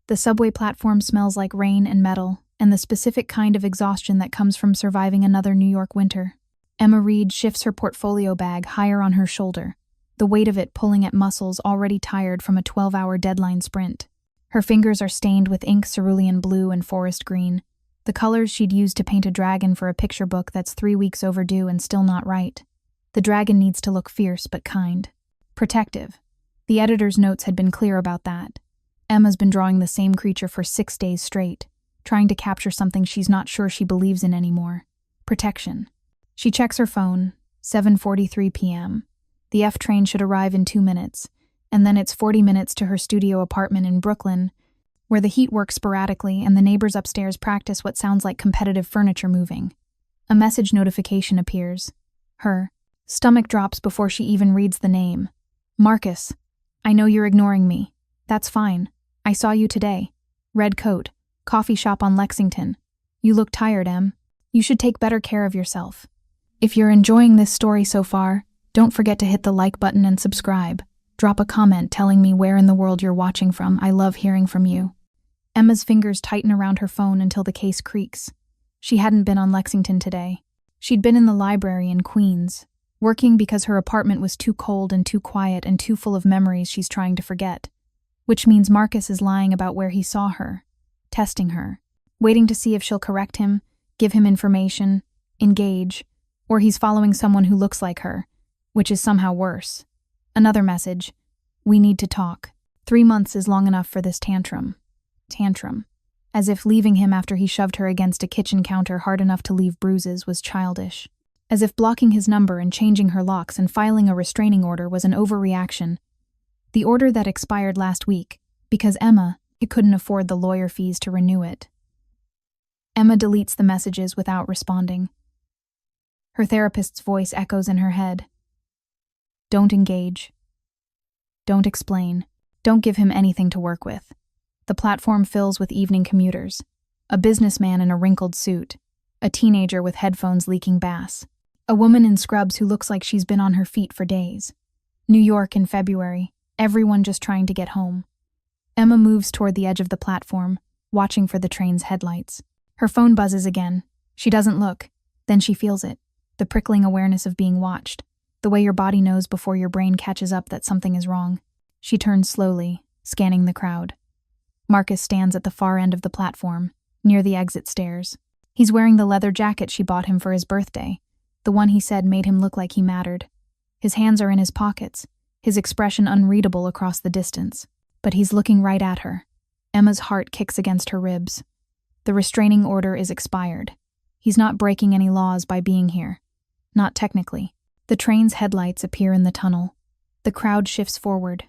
The subway platform smells like rain and metal, and the specific kind of exhaustion that comes from surviving another New York winter. Emma Reed shifts her portfolio bag higher on her shoulder, the weight of it pulling at muscles already tired from a 12-hour deadline sprint. Her fingers are stained with ink cerulean blue and forest green, the colors she'd used to paint a dragon for a picture book that's 3 weeks overdue and still not right. The dragon needs to look fierce but kind. Protective. The editor's notes had been clear about that. Emma's been drawing the same creature for 6 days straight, trying to capture something she's not sure she believes in anymore. Protection. She checks her phone, 7:43 p.m. The F train should arrive in 2 minutes, and then it's 40 minutes to her studio apartment in Brooklyn, where the heat works sporadically and the neighbors upstairs practice what sounds like competitive furniture moving. A message notification appears. Her stomach drops before she even reads the name. Marcus, I know you're ignoring me. That's fine. I saw you today. Red coat, coffee shop on Lexington. You look tired, Em. You should take better care of yourself. If you're enjoying this story so far, don't forget to hit the like button and subscribe. Drop a comment telling me where in the world you're watching from. I love hearing from you. Emma's fingers tighten around her phone until the case creaks. She hadn't been on Lexington today. She'd been in the library in Queens, working because her apartment was too cold and too quiet and too full of memories she's trying to forget. Which means Marcus is lying about where he saw her, testing her, waiting to see if she'll correct him, give him information, engage, or he's following someone who looks like her, which is somehow worse. Another message. We need to talk. 3 months is long enough for this tantrum. As if leaving him after he shoved her against a kitchen counter hard enough to leave bruises was childish. As if blocking his number and changing her locks and filing a restraining order was an overreaction. The order that expired last week, because Emma couldn't afford the lawyer fees to renew it. Emma deletes the messages without responding. Her therapist's voice echoes in her head. Don't engage. Don't explain. Don't give him anything to work with. The platform fills with evening commuters. A businessman in a wrinkled suit. A teenager with headphones leaking bass. A woman in scrubs who looks like she's been on her feet for days. New York in February. Everyone just trying to get home. Emma moves toward the edge of the platform, watching for the train's headlights. Her phone buzzes again. She doesn't look. Then she feels it. The prickling awareness of being watched. The way your body knows before your brain catches up that something is wrong. She turns slowly, scanning the crowd. Marcus stands at the far end of the platform, near the exit stairs. He's wearing the leather jacket she bought him for his birthday, the one he said made him look like he mattered. His hands are in his pockets, his expression unreadable across the distance. But he's looking right at her. Emma's heart kicks against her ribs. The restraining order is expired. He's not breaking any laws by being here. Not technically. The train's headlights appear in the tunnel. The crowd shifts forward.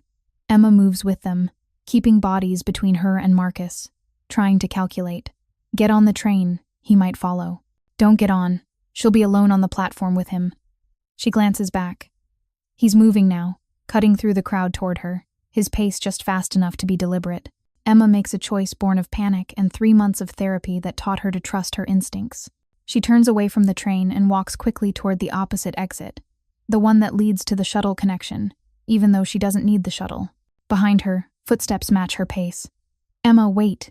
Emma moves with them, keeping bodies between her and Marcus, trying to calculate. Get on the train, he might follow. Don't get on. She'll be alone on the platform with him. She glances back. He's moving now, cutting through the crowd toward her, his pace just fast enough to be deliberate. Emma makes a choice born of panic and 3 months of therapy that taught her to trust her instincts. She turns away from the train and walks quickly toward the opposite exit, the one that leads to the shuttle connection, even though she doesn't need the shuttle. Behind her, footsteps match her pace. Emma, wait.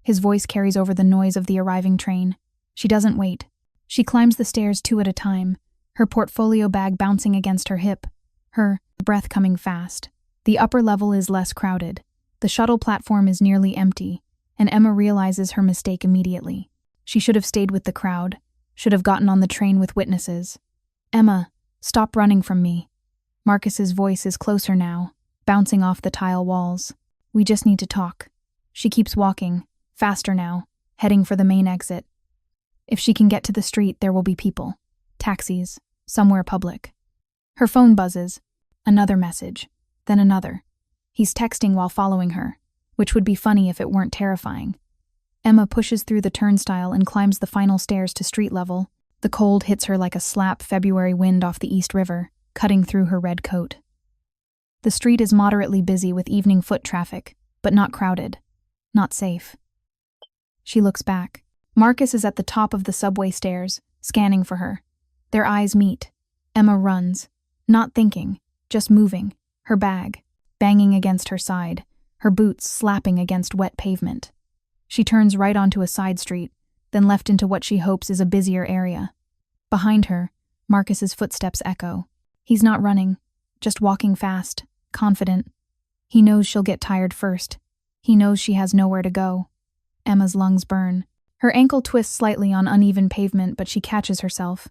His voice carries over the noise of the arriving train. She doesn't wait. She climbs the stairs 2 at a time, her portfolio bag bouncing against her hip, her breath coming fast. The upper level is less crowded. The shuttle platform is nearly empty, and Emma realizes her mistake immediately. She should have stayed with the crowd, should have gotten on the train with witnesses. Emma, stop running from me. Marcus's voice is closer now, bouncing off the tile walls. We just need to talk. She keeps walking, faster now, heading for the main exit. If she can get to the street, there will be people. Taxis, somewhere public. Her phone buzzes. Another message. Then another. He's texting while following her, which would be funny if it weren't terrifying. Emma pushes through the turnstile and climbs the final stairs to street level. The cold hits her like a slap February wind off the East River, cutting through her red coat. The street is moderately busy with evening foot traffic, but not crowded. Not safe. She looks back. Marcus is at the top of the subway stairs, scanning for her. Their eyes meet. Emma runs. Not thinking, just moving. Her bag, banging against her side. her boots slapping against wet pavement. She turns right onto a side street, then left into what she hopes is a busier area. Behind her, Marcus's footsteps echo. He's not running, just walking fast, confident. He knows she'll get tired first. He knows she has nowhere to go. Emma's lungs burn. Her ankle twists slightly on uneven pavement, but she catches herself.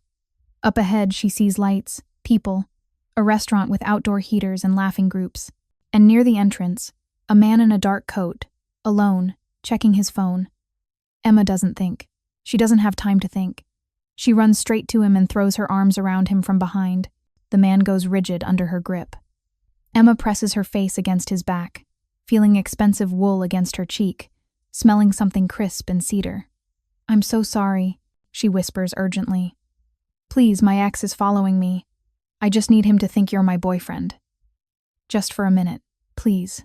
Up ahead, she sees lights, people, a restaurant with outdoor heaters and laughing groups. And near the entrance, a man in a dark coat, alone, checking his phone. Emma doesn't think. She doesn't have time to think. She runs straight to him and throws her arms around him from behind. The man goes rigid under her grip. Emma presses her face against his back, feeling expensive wool against her cheek, smelling something crisp and cedar. "I'm so sorry," she whispers urgently. "Please, my ex is following me. I just need him to think you're my boyfriend. Just for a minute, please."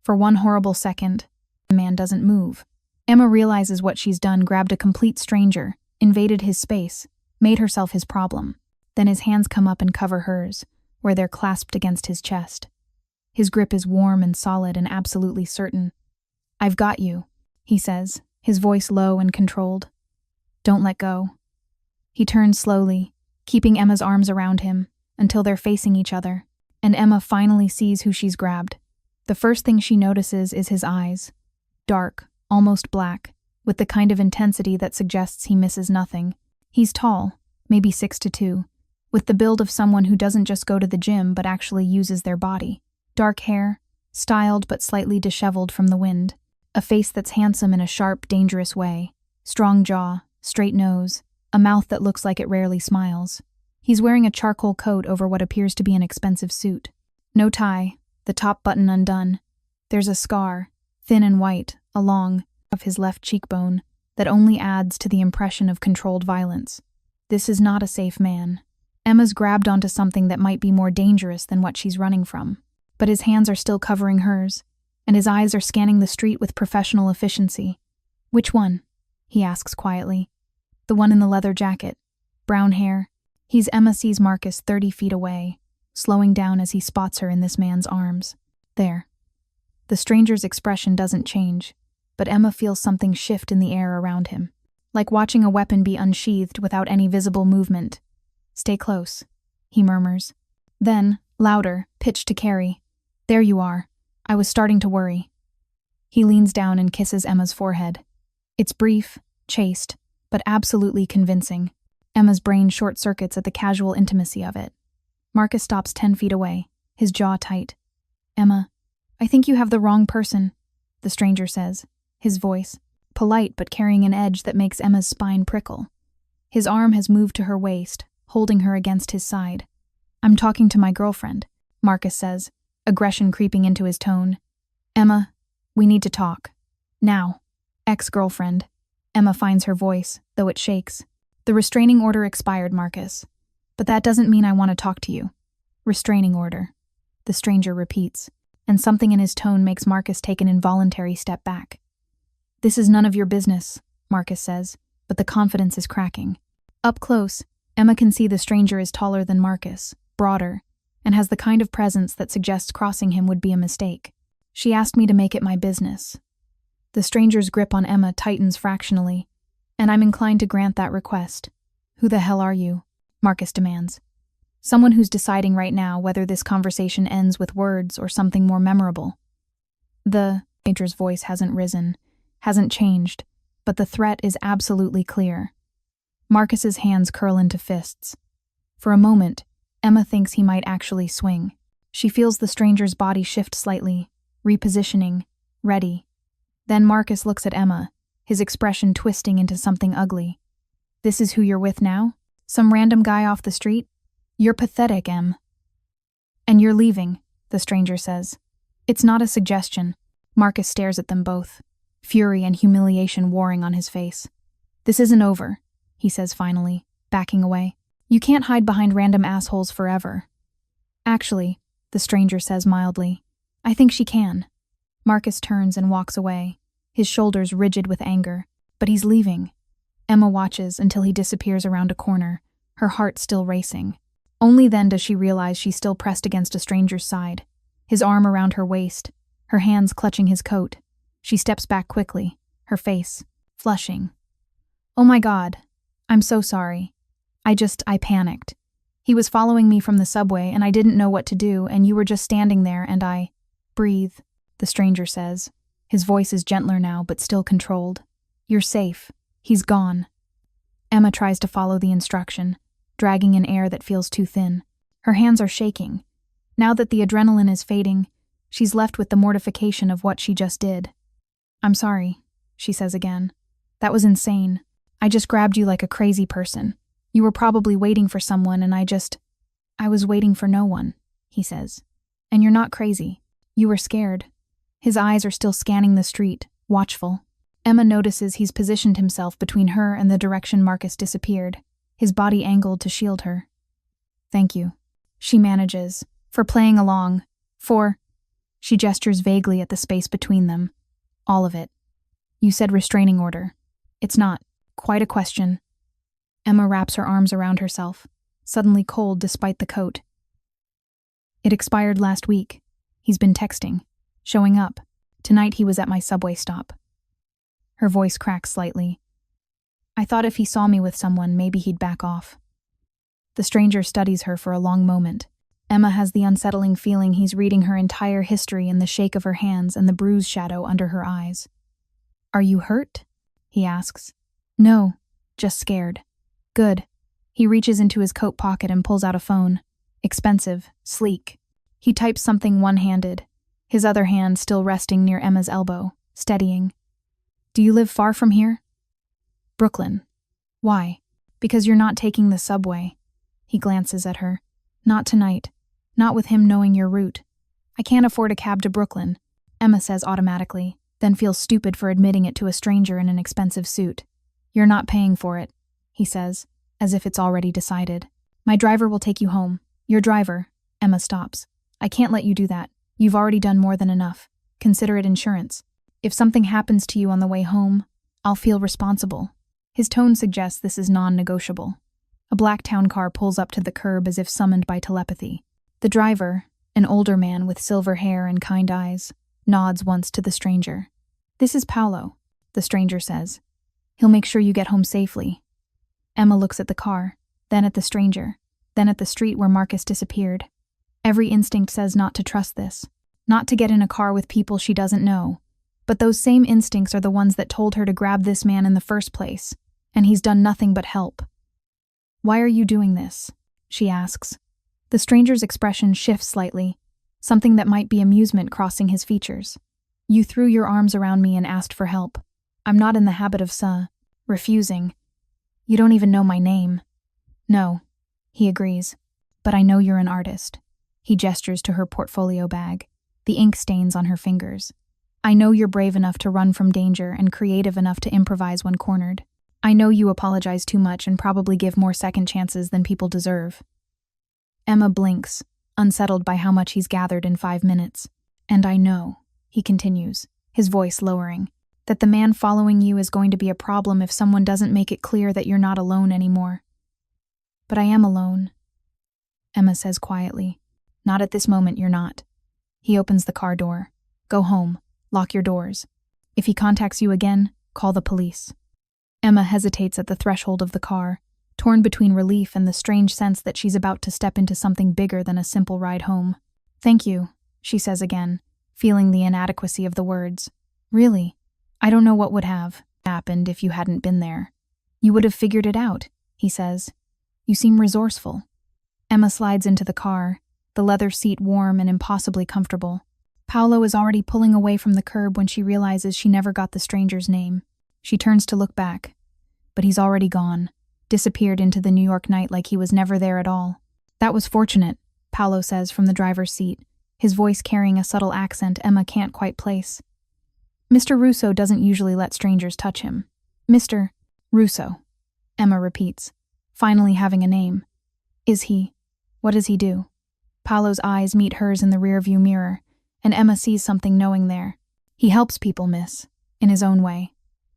For one horrible second, the man doesn't move. Emma realizes what she's done, grabbed a complete stranger, invaded his space, made herself his problem. Then his hands come up and cover hers, where they're clasped against his chest. His grip is warm and solid and absolutely certain. "I've got you," he says, his voice low and controlled. "Don't let go." He turns slowly, keeping Emma's arms around him, until they're facing each other, and Emma finally sees who she's grabbed. The first thing she notices is his eyes. Dark, almost black, with the kind of intensity that suggests he misses nothing. He's tall, maybe 6'2", with the build of someone who doesn't just go to the gym but actually uses their body. Dark hair, styled but slightly disheveled from the wind. A face that's handsome in a sharp, dangerous way. Strong jaw, straight nose, a mouth that looks like it rarely smiles. He's wearing a charcoal coat over what appears to be an expensive suit. No tie, the top button undone. There's a scar, thin and white, along of his left cheekbone, that only adds to the impression of controlled violence. This is not a safe man. Emma's grabbed onto something that might be more dangerous than what she's running from. But his hands are still covering hers, and his eyes are scanning the street with professional efficiency. "Which one?" he asks quietly. "The one in the leather jacket. Brown hair." Emma sees Marcus 30 feet away, slowing down as he spots her in this man's arms. There. The stranger's expression doesn't change, but Emma feels something shift in the air around him, like watching a weapon be unsheathed without any visible movement. "Stay close," he murmurs. Then, louder, pitched to Carrie, "There you are. I was starting to worry." He leans down and kisses Emma's forehead. It's brief, chaste, but absolutely convincing. Emma's brain short-circuits at the casual intimacy of it. Marcus stops 10 feet away, his jaw tight. "Emma, I think you have the wrong person," the stranger says, his voice, polite but carrying an edge that makes Emma's spine prickle. His arm has moved to her waist, holding her against his side. "I'm talking to my girlfriend," Marcus says, aggression creeping into his tone. "Emma, we need to talk. Now." "Ex-girlfriend." Emma finds her voice, though it shakes. "The restraining order expired, Marcus. But that doesn't mean I want to talk to you." "Restraining order," the stranger repeats, and something in his tone makes Marcus take an involuntary step back. "This is none of your business," Marcus says, but the confidence is cracking. Up close, Emma can see the stranger is taller than Marcus, broader, and has the kind of presence that suggests crossing him would be a mistake. "She asked me to make it my business." The stranger's grip on Emma tightens fractionally, and I'm inclined to grant that request. "Who the hell are you?" Marcus demands. Someone who's deciding right now whether this conversation ends with words or something more memorable. The stranger's voice hasn't risen, hasn't changed, but the threat is absolutely clear. Marcus's hands curl into fists. For a moment, Emma thinks he might actually swing. She feels the stranger's body shift slightly, repositioning, ready. Then Marcus looks at Emma, his expression twisting into something ugly. "This is who you're with now? Some random guy off the street? You're pathetic, Em." "And you're leaving," the stranger says. It's not a suggestion. Marcus stares at them both, fury and humiliation warring on his face. "This isn't over," he says finally, backing away. "You can't hide behind random assholes forever." "Actually," the stranger says mildly, "I think she can." Marcus turns and walks away, his shoulders rigid with anger, but he's leaving. Emma watches until he disappears around a corner, her heart still racing. Only then does she realize she's still pressed against a stranger's side, his arm around her waist, her hands clutching his coat. She steps back quickly, her face flushing. "Oh my God. I'm so sorry. I panicked. He was following me from the subway and I didn't know what to do, and you were just standing there and I..." "Breathe," the stranger says. His voice is gentler now, but still controlled. "You're safe. He's gone." Emma tries to follow the instruction, dragging in air that feels too thin. Her hands are shaking. Now that the adrenaline is fading, she's left with the mortification of what she just did. "I'm sorry," she says again. "That was insane. I just grabbed you like a crazy person. You were probably waiting for someone and I was waiting for no one," he says. "And you're not crazy. You were scared." His eyes are still scanning the street, watchful. Emma notices he's positioned himself between her and the direction Marcus disappeared, his body angled to shield her. "Thank you," she manages, "for playing along, for..." She gestures vaguely at the space between them. "All of it. You said restraining order. It's not quite a question." Emma wraps her arms around herself, suddenly cold despite the coat. "It expired last week. He's been texting, showing up. Tonight he was at my subway stop." Her voice cracks slightly. "I thought if he saw me with someone, maybe he'd back off." The stranger studies her for a long moment. Emma has the unsettling feeling he's reading her entire history in the shake of her hands and the bruise shadow under her eyes. "Are you hurt?" he asks. "No, just scared." "Good." He reaches into his coat pocket and pulls out a phone. Expensive, sleek. He types something one-handed, his other hand still resting near Emma's elbow, steadying. "Do you live far from here?" "Brooklyn." "Why?" "Because you're not taking the subway." He glances at her. "Not tonight. Not with him knowing your route. I can't afford a cab to Brooklyn," Emma says automatically, then feels stupid for admitting it to a stranger in an expensive suit. "You're not paying for it," he says, as if it's already decided. "My driver will take you home." "Your driver," Emma stops. "I can't let you do that. You've already done more than enough. Consider it insurance. If something happens to you on the way home, I'll feel responsible." His tone suggests this is non-negotiable. A black town car pulls up to the curb as if summoned by telepathy. The driver, an older man with silver hair and kind eyes, nods once to the stranger. "This is Paolo," the stranger says. "He'll make sure you get home safely." Emma looks at the car, then at the stranger, then at the street where Marcus disappeared. Every instinct says not to trust this, not to get in a car with people she doesn't know. But those same instincts are the ones that told her to grab this man in the first place, and he's done nothing but help. "Why are you doing this?" she asks. The stranger's expression shifts slightly, something that might be amusement crossing his features. "You threw your arms around me and asked for help. I'm not in the habit of refusing. You don't even know my name." "No," he agrees, "but I know you're an artist." He gestures to her portfolio bag, the ink stains on her fingers. "I know you're brave enough to run from danger and creative enough to improvise when cornered. I know you apologize too much and probably give more second chances than people deserve." Emma blinks, unsettled by how much he's gathered in 5 minutes. "And I know," he continues, his voice lowering, "that the man following you is going to be a problem if someone doesn't make it clear that you're not alone anymore." "But I am alone," Emma says quietly. "Not at this moment, you're not." He opens the car door. "Go home. Lock your doors. If he contacts you again, call the police." Emma hesitates at the threshold of the car, torn between relief and the strange sense that she's about to step into something bigger than a simple ride home. "Thank you," she says again, feeling the inadequacy of the words. "Really, I don't know what would have happened if you hadn't been there." "You would have figured it out," he says. "You seem resourceful." Emma slides into the car, the leather seat warm and impossibly comfortable. Paolo is already pulling away from the curb when she realizes she never got the stranger's name. She turns to look back, but he's already gone, disappeared into the New York night like he was never there at all. "That was fortunate," Paolo says from the driver's seat, his voice carrying a subtle accent Emma can't quite place. "Mr. Russo doesn't usually let strangers touch him." "Mr. Russo," Emma repeats, finally having a name. "Is he? What does he do?" Paolo's eyes meet hers in the rearview mirror, and Emma sees something knowing there. "He helps people, miss, in his own way."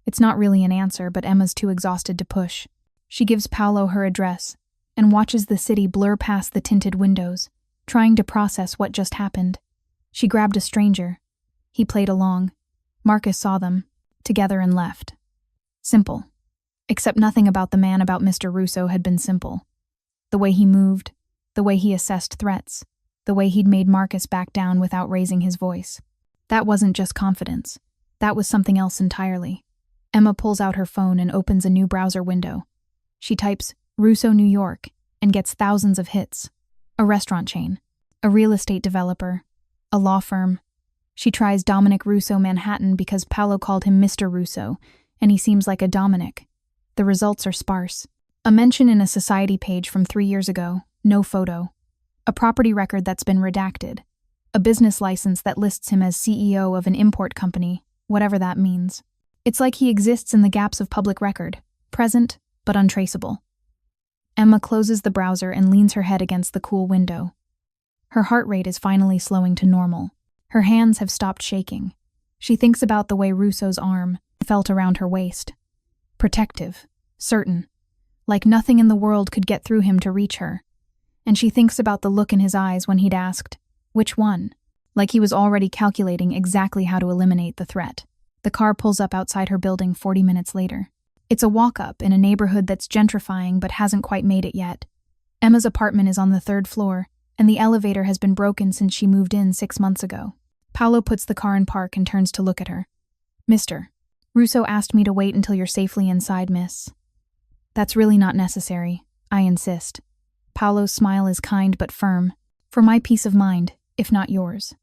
It's not really an answer, but Emma's too exhausted to push. She gives Paolo her address and watches the city blur past the tinted windows, trying to process what just happened. She grabbed a stranger. He played along. Marcus saw them, together and left. Simple. Except nothing about the man about Mr. Russo had been simple. The way he moved, the way he assessed threats, the way he'd made Marcus back down without raising his voice. That wasn't just confidence. That was something else entirely. Emma pulls out her phone and opens a new browser window. She types Russo, New York, and gets thousands of hits. A restaurant chain, a real estate developer, a law firm. She tries Dominic Russo, Manhattan, because Paolo called him Mr. Russo, and he seems like a Dominic. The results are sparse. A mention in a society page from 3 years ago, no photo. A property record that's been redacted. A business license that lists him as CEO of an import company, whatever that means. It's like he exists in the gaps of public record, present but untraceable. Emma closes the browser and leans her head against the cool window. Her heart rate is finally slowing to normal. Her hands have stopped shaking. She thinks about the way Russo's arm felt around her waist. Protective, certain, like nothing in the world could get through him to reach her. And she thinks about the look in his eyes when he'd asked, "Which one?" Like he was already calculating exactly how to eliminate the threat. The car pulls up outside her building 40 minutes later. It's a walk-up in a neighborhood that's gentrifying but hasn't quite made it yet. Emma's apartment is on the 3rd floor, and the elevator has been broken since she moved in 6 months ago. Paolo puts the car in park and turns to look at her. "Mr. Russo asked me to wait until you're safely inside, miss." "That's really not necessary. I insist." Paolo's smile is kind but firm. "For my peace of mind, if not yours."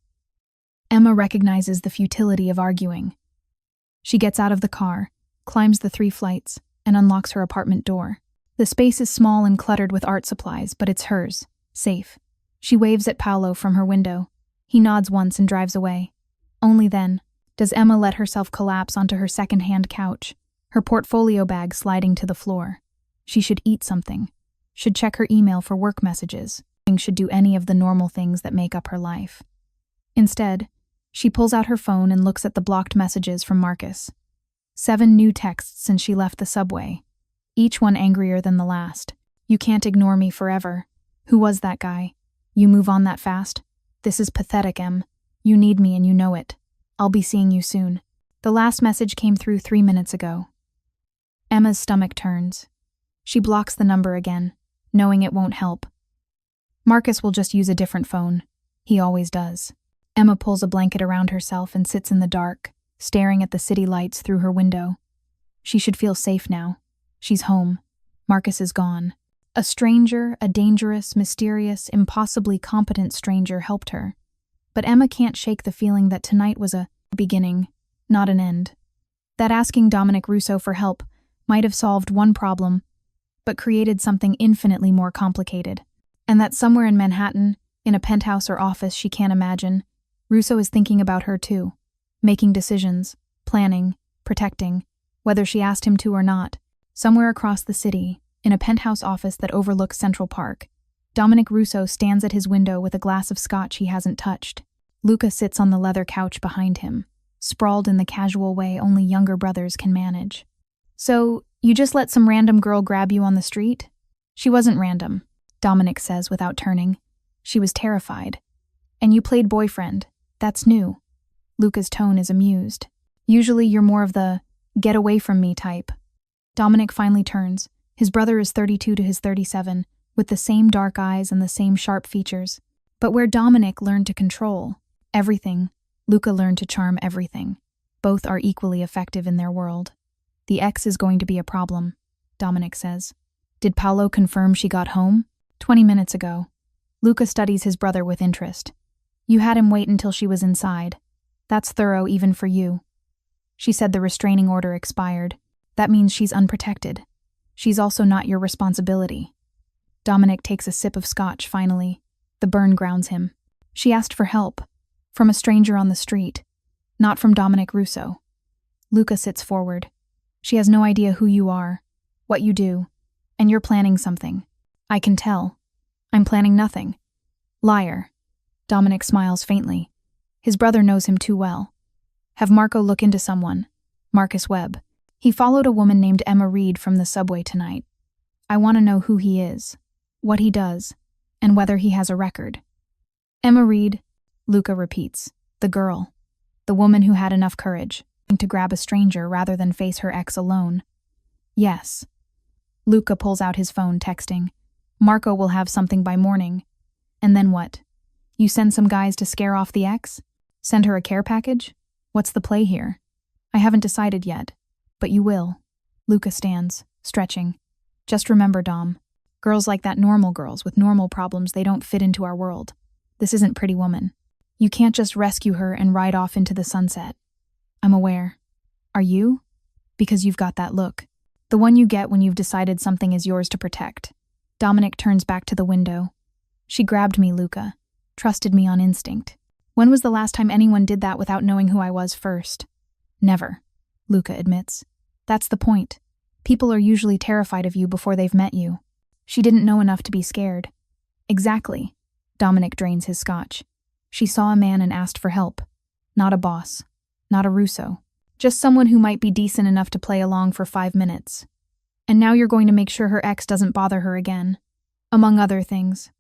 Emma recognizes the futility of arguing. She gets out of the car, climbs the 3 flights, and unlocks her apartment door. The space is small and cluttered with art supplies, but it's hers, safe. She waves at Paolo from her window. He nods once and drives away. Only then does Emma let herself collapse onto her second-hand couch, her portfolio bag sliding to the floor. She should eat something, should check her email for work messages, should do any of the normal things that make up her life. Instead, she pulls out her phone and looks at the blocked messages from Marcus. 7 new texts since she left the subway, each one angrier than the last. "You can't ignore me forever. Who was that guy? You move on that fast? This is pathetic, Em. You need me and you know it. I'll be seeing you soon." The last message came through 3 minutes ago. Emma's stomach turns. She blocks the number again, knowing it won't help. Marcus will just use a different phone. He always does. Emma pulls a blanket around herself and sits in the dark, staring at the city lights through her window. She should feel safe now. She's home. Marcus is gone. A stranger, a dangerous, mysterious, impossibly competent stranger helped her. But Emma can't shake the feeling that tonight was a beginning, not an end. That asking Dominic Russo for help might have solved one problem, but created something infinitely more complicated. And that somewhere in Manhattan, in a penthouse or office she can't imagine, Russo is thinking about her too. Making decisions, planning, protecting, whether she asked him to or not. Somewhere across the city, in a penthouse office that overlooks Central Park, Dominic Russo stands at his window with a glass of scotch he hasn't touched. Luca sits on the leather couch behind him, sprawled in the casual way only younger brothers can manage. "So, you just let some random girl grab you on the street?" "She wasn't random," Dominic says without turning. "She was terrified. And you played boyfriend. That's new." Luca's tone is amused. "Usually you're more of the get away from me type." Dominic finally turns. His brother is 32 to his 37, with the same dark eyes and the same sharp features. But where Dominic learned to control everything, Luca learned to charm everything. Both are equally effective in their world. "The ex is going to be a problem," Dominic says. "Did Paolo confirm she got home?" 20 minutes ago. Luca studies his brother with interest. "You had him wait until she was inside. That's thorough even for you." She said the restraining order expired. "That means she's unprotected. She's also not your responsibility." Dominic takes a sip of scotch finally. The burn grounds him. "She asked for help. From a stranger on the street. Not from Dominic Russo." Luca sits forward. "She has no idea who you are, what you do, and you're planning something. I can tell. I'm planning nothing." "Liar." Dominic smiles faintly. His brother knows him too well. "Have Marco look into someone. Marcus Webb. He followed a woman named Emma Reed from the subway tonight. I want to know who he is, what he does, and whether he has a record." "Emma Reed," Luca repeats. "The girl." The woman who had enough courage to grab a stranger rather than face her ex alone. Yes. Luca pulls out his phone, texting. Marco will have something by morning. And then what? You send some guys to scare off the ex? Send her a care package? What's the play here? I haven't decided yet. But you will. Luca stands, stretching. Just remember, Dom. Girls like that, normal girls with normal problems, they don't fit into our world. This isn't Pretty Woman. You can't just rescue her and ride off into the sunset. I'm aware. Are you? Because you've got that look. The one you get when you've decided something is yours to protect. Dominic turns back to the window. She grabbed me, Luca. Trusted me on instinct. When was the last time anyone did that without knowing who I was first? Never, Luca admits. That's the point. People are usually terrified of you before they've met you. She didn't know enough to be scared. Exactly. Dominic drains his scotch. She saw a man and asked for help. Not a boss. Not a Russo. Just someone who might be decent enough to play along for 5 minutes. And now you're going to make sure her ex doesn't bother her again. Among other things.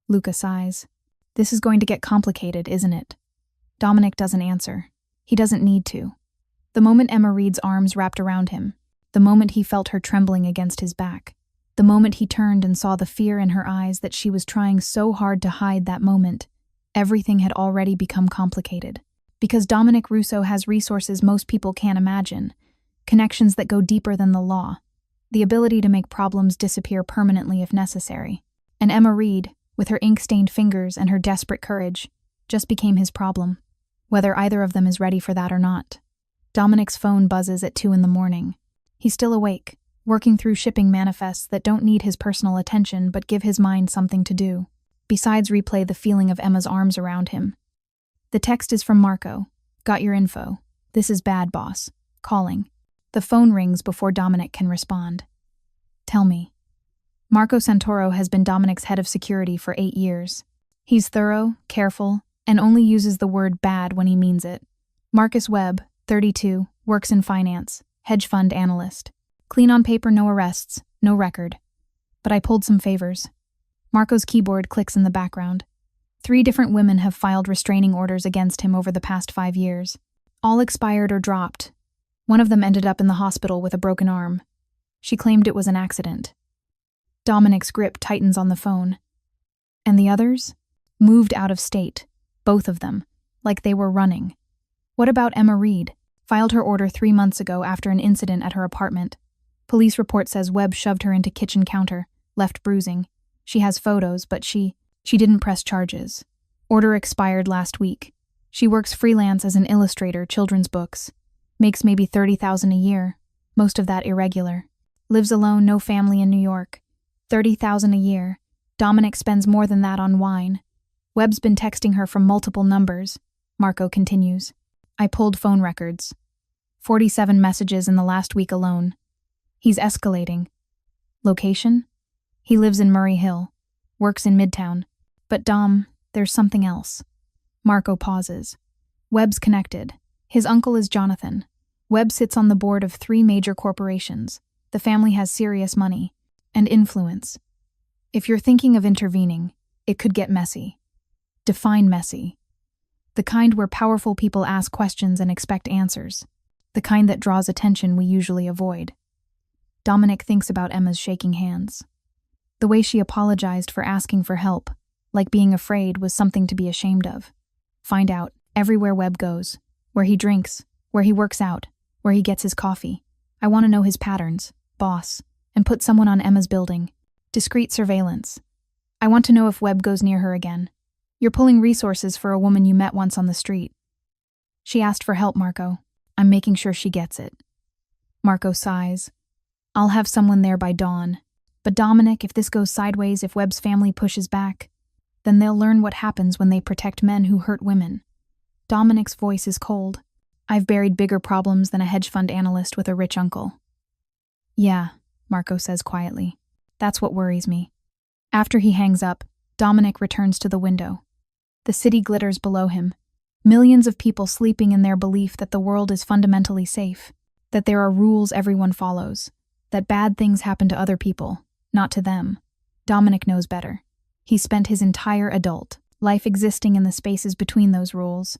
Luca sighs. This is going to get complicated, isn't it? Dominic doesn't answer. He doesn't need to. The moment Emma Reed's arms wrapped around him, the moment he felt her trembling against his back, the moment he turned and saw the fear in her eyes that she was trying so hard to hide, that moment, everything had already become complicated. Because Dominic Russo has resources most people can't imagine, connections that go deeper than the law, the ability to make problems disappear permanently if necessary. And Emma Reed, with her ink-stained fingers and her desperate courage, just became his problem, whether either of them is ready for that or not. Dominic's phone buzzes at 2 a.m. He's still awake, working through shipping manifests that don't need his personal attention but give his mind something to do, besides replay the feeling of Emma's arms around him. The text is from Marco. Got your info. This is bad, boss. Calling. The phone rings before Dominic can respond. Tell me. Marco Santoro has been Dominic's head of security for 8 years. He's thorough, careful, and only uses the word bad when he means it. Marcus Webb, 32, works in finance, hedge fund analyst. Clean on paper, no arrests, no record. But I pulled some favors. Marco's keyboard clicks in the background. 3 different women have filed restraining orders against him over the past 5 years. All expired or dropped. One of them ended up in the hospital with a broken arm. She claimed it was an accident. Dominic's grip tightens on the phone. And the others? Moved out of state. Both of them. Like they were running. What about Emma Reed? Filed her order 3 months ago after an incident at her apartment. Police report says Webb shoved her into kitchen counter, left bruising. She has photos, but she didn't press charges. Order expired last week. She works freelance as an illustrator, children's books. Makes maybe $30,000 a year. Most of that irregular. Lives alone, no family in New York. $30,000 a year. Dominic spends more than that on wine. Webb's been texting her from multiple numbers. Marco continues. I pulled phone records. 47 messages in the last week alone. He's escalating. Location? He lives in Murray Hill. Works in Midtown. But Dom, there's something else. Marco pauses. Webb's connected. His uncle is Jonathan. Webb sits on the board of 3 major corporations. The family has serious money. And influence. If you're thinking of intervening, it could get messy. Define messy. The kind where powerful people ask questions and expect answers. The kind that draws attention we usually avoid. Dominic thinks about Emma's shaking hands. The way she apologized for asking for help, like being afraid, was something to be ashamed of. Find out everywhere Webb goes, where he drinks, where he works out, where he gets his coffee. I want to know his patterns, boss, and put someone on Emma's building. Discreet surveillance. I want to know if Webb goes near her again. You're pulling resources for a woman you met once on the street. She asked for help, Marco. I'm making sure she gets it. Marco sighs. I'll have someone there by dawn. But Dominic, if this goes sideways, if Webb's family pushes back, then they'll learn what happens when they protect men who hurt women. Dominic's voice is cold. I've buried bigger problems than a hedge fund analyst with a rich uncle. Yeah, Marco says quietly. That's what worries me. After he hangs up, Dominic returns to the window. The city glitters below him. Millions of people sleeping in their belief that the world is fundamentally safe, that there are rules everyone follows, that bad things happen to other people, not to them. Dominic knows better. He spent his entire adult life existing in the spaces between those rules.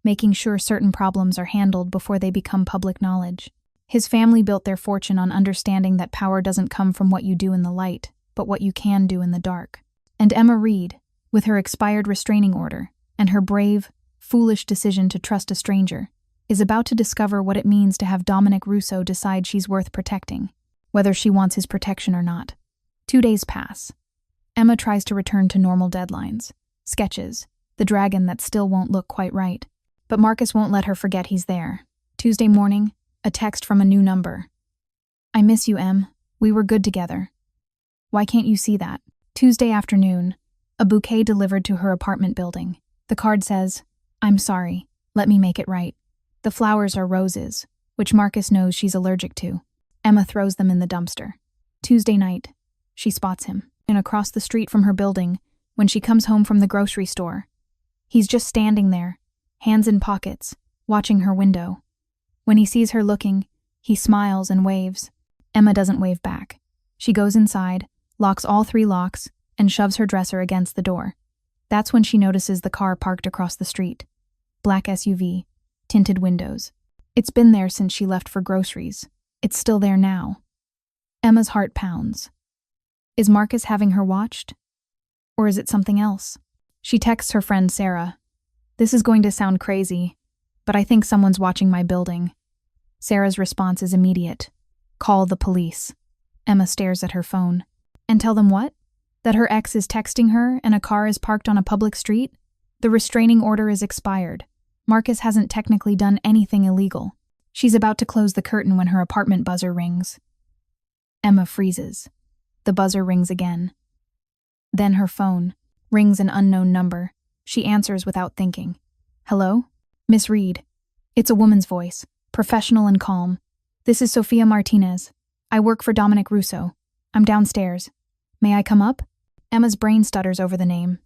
making sure certain problems are handled before they become public knowledge. His family built their fortune on understanding that power doesn't come from what you do in the light, but what you can do in the dark. And Emma Reed, with her expired restraining order and her brave, foolish decision to trust a stranger, is about to discover what it means to have Dominic Russo decide she's worth protecting, whether she wants his protection or not. 2 days pass. Emma tries to return to normal deadlines, sketches, the dragon that still won't look quite right. But Marcus won't let her forget he's there. Tuesday morning, a text from a new number. I miss you, Em. We were good together. Why can't you see that? Tuesday afternoon, a bouquet delivered to her apartment building. The card says, I'm sorry, let me make it right. The flowers are roses, which Marcus knows she's allergic to. Emma throws them in the dumpster. Tuesday night, she spots him, and across the street from her building, when she comes home from the grocery store. He's just standing there, hands in pockets, watching her window. When he sees her looking, he smiles and waves. Emma doesn't wave back. She goes inside, locks all 3 locks, and shoves her dresser against the door. That's when she notices the car parked across the street. Black SUV, tinted windows. It's been there since she left for groceries. It's still there now. Emma's heart pounds. Is Marcus having her watched? Or is it something else? She texts her friend Sarah. This is going to sound crazy, but I think someone's watching my building. Sarah's response is immediate. Call the police. Emma stares at her phone. And tell them what? That her ex is texting her and a car is parked on a public street? The restraining order is expired. Marcus hasn't technically done anything illegal. She's about to close the curtain when her apartment buzzer rings. Emma freezes. The buzzer rings again. Then her phone rings an unknown number. She answers without thinking. Hello? Miss Reed. It's a woman's voice, professional and calm. This is Sophia Martinez. I work for Dominic Russo. I'm downstairs. May I come up? Emma's brain stutters over the name.